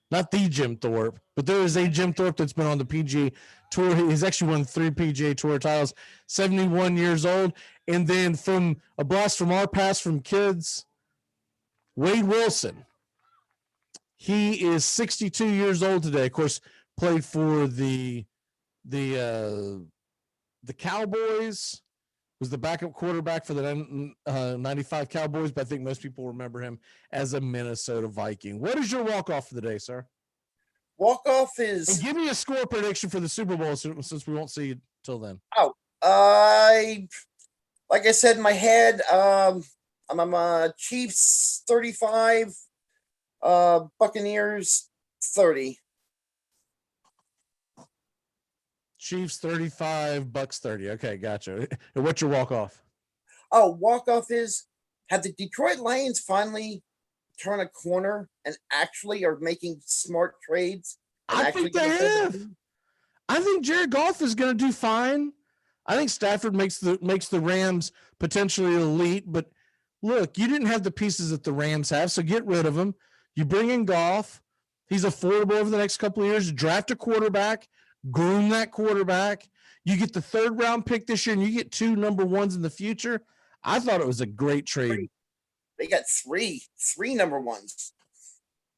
Not the Jim Thorpe, but there is a Jim Thorpe that's been on the PGA Tour. He's actually won 3 PGA Tour titles, 71 years old. And then from a blast from our past from kids, Wade Wilson. He is 62 years old today. Of course, played for the Cowboys, was the backup quarterback for the 95 Cowboys, but I think most people remember him as a Minnesota Viking. What is your walk-off for the day, sir? Walk-off is... And give me a score prediction for the Super Bowl since we won't see you till then. Like I said in my head, I'm Chiefs 35, Buccaneers 30. Chiefs 35, Bucks 30. Okay, gotcha. And what's your walk-off? Oh, walk-off is, have the Detroit Lions finally turn a corner and actually are making smart trades? I think they have. I think Jared Goff is going to do fine. I think Stafford makes the Rams potentially elite, but look, you didn't have the pieces that the Rams have, so get rid of them. You bring in Goff. He's affordable over the next couple of years. Draft a quarterback, groom that quarterback. You get the 3rd round pick this year, and you get 2 number 1s in the future. I thought it was a great trade. They got three number 1s.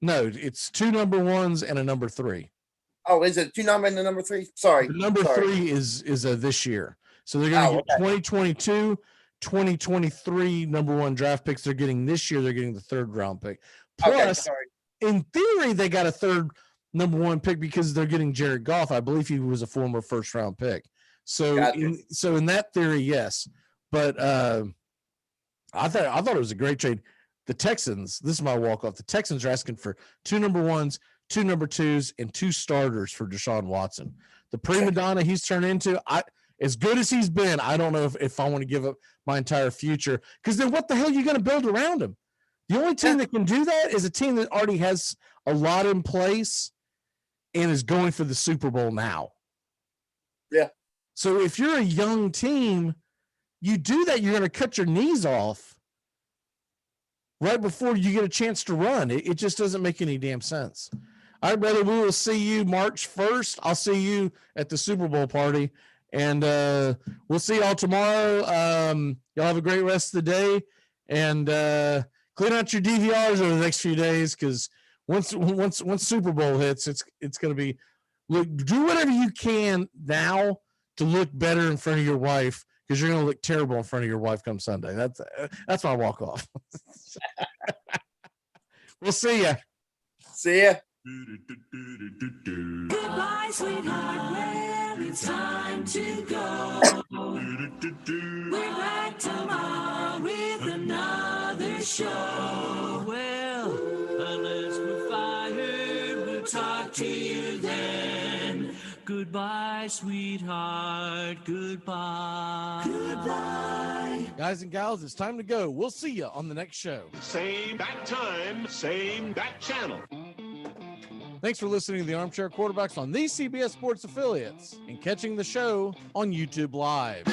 No, it's 2 number 1s and a number 3. Oh, is it 2 number and the number 3? Sorry. The number 3 is this year. So they're going to get 2022, 2023 number 1 draft picks. They're getting this year. They're getting the 3rd round pick. Plus, in theory, they got a 3rd number 1 pick because they're getting Jared Goff. I believe he was a former 1st round pick. So, in that theory, yes. But I thought it was a great trade. The Texans, this is my walk-off. The Texans are asking for 2 number 1s, 2 number 2s, and 2 starters for Deshaun Watson. The prima donna he's turned into, as good as he's been, I don't know if I want to give up my entire future, because then what the hell are you going to build around him? The only team that can do that is a team that already has a lot in place and is going for the Super Bowl now. Yeah. So if you're a young team, you do that, you're going to cut your knees off right before you get a chance to run. It just doesn't make any damn sense. All right, brother, we will see you March 1st. I'll see you at the Super Bowl party, and we'll see y'all tomorrow. Y'all have a great rest of the day, and clean out your DVRs over the next few days, because once Super Bowl hits, it's going to be, look, do whatever you can now to look better in front of your wife, because you're going to look terrible in front of your wife come Sunday. That's my walk off. We'll see ya. See ya. Goodbye, sweetheart. Well, it's time to go. We're back tomorrow with another show. Well, unless we're fired, we'll talk to you then. Goodbye, sweetheart. Goodbye. Goodbye. Guys and gals, it's time to go. We'll see you on the next show. Same bat time, same bat channel. Thanks for listening to the Armchair Quarterbacks on these CBS Sports affiliates and catching the show on YouTube Live.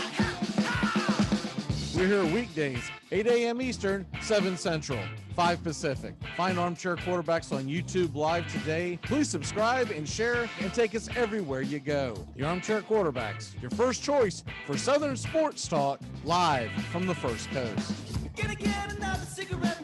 We're here weekdays, 8 a.m. Eastern, 7 Central, 5 Pacific. Find Armchair Quarterbacks on YouTube Live today. Please subscribe and share and take us everywhere you go. The Armchair Quarterbacks, your first choice for Southern sports talk, live from the First Coast. Gonna get another cigarette.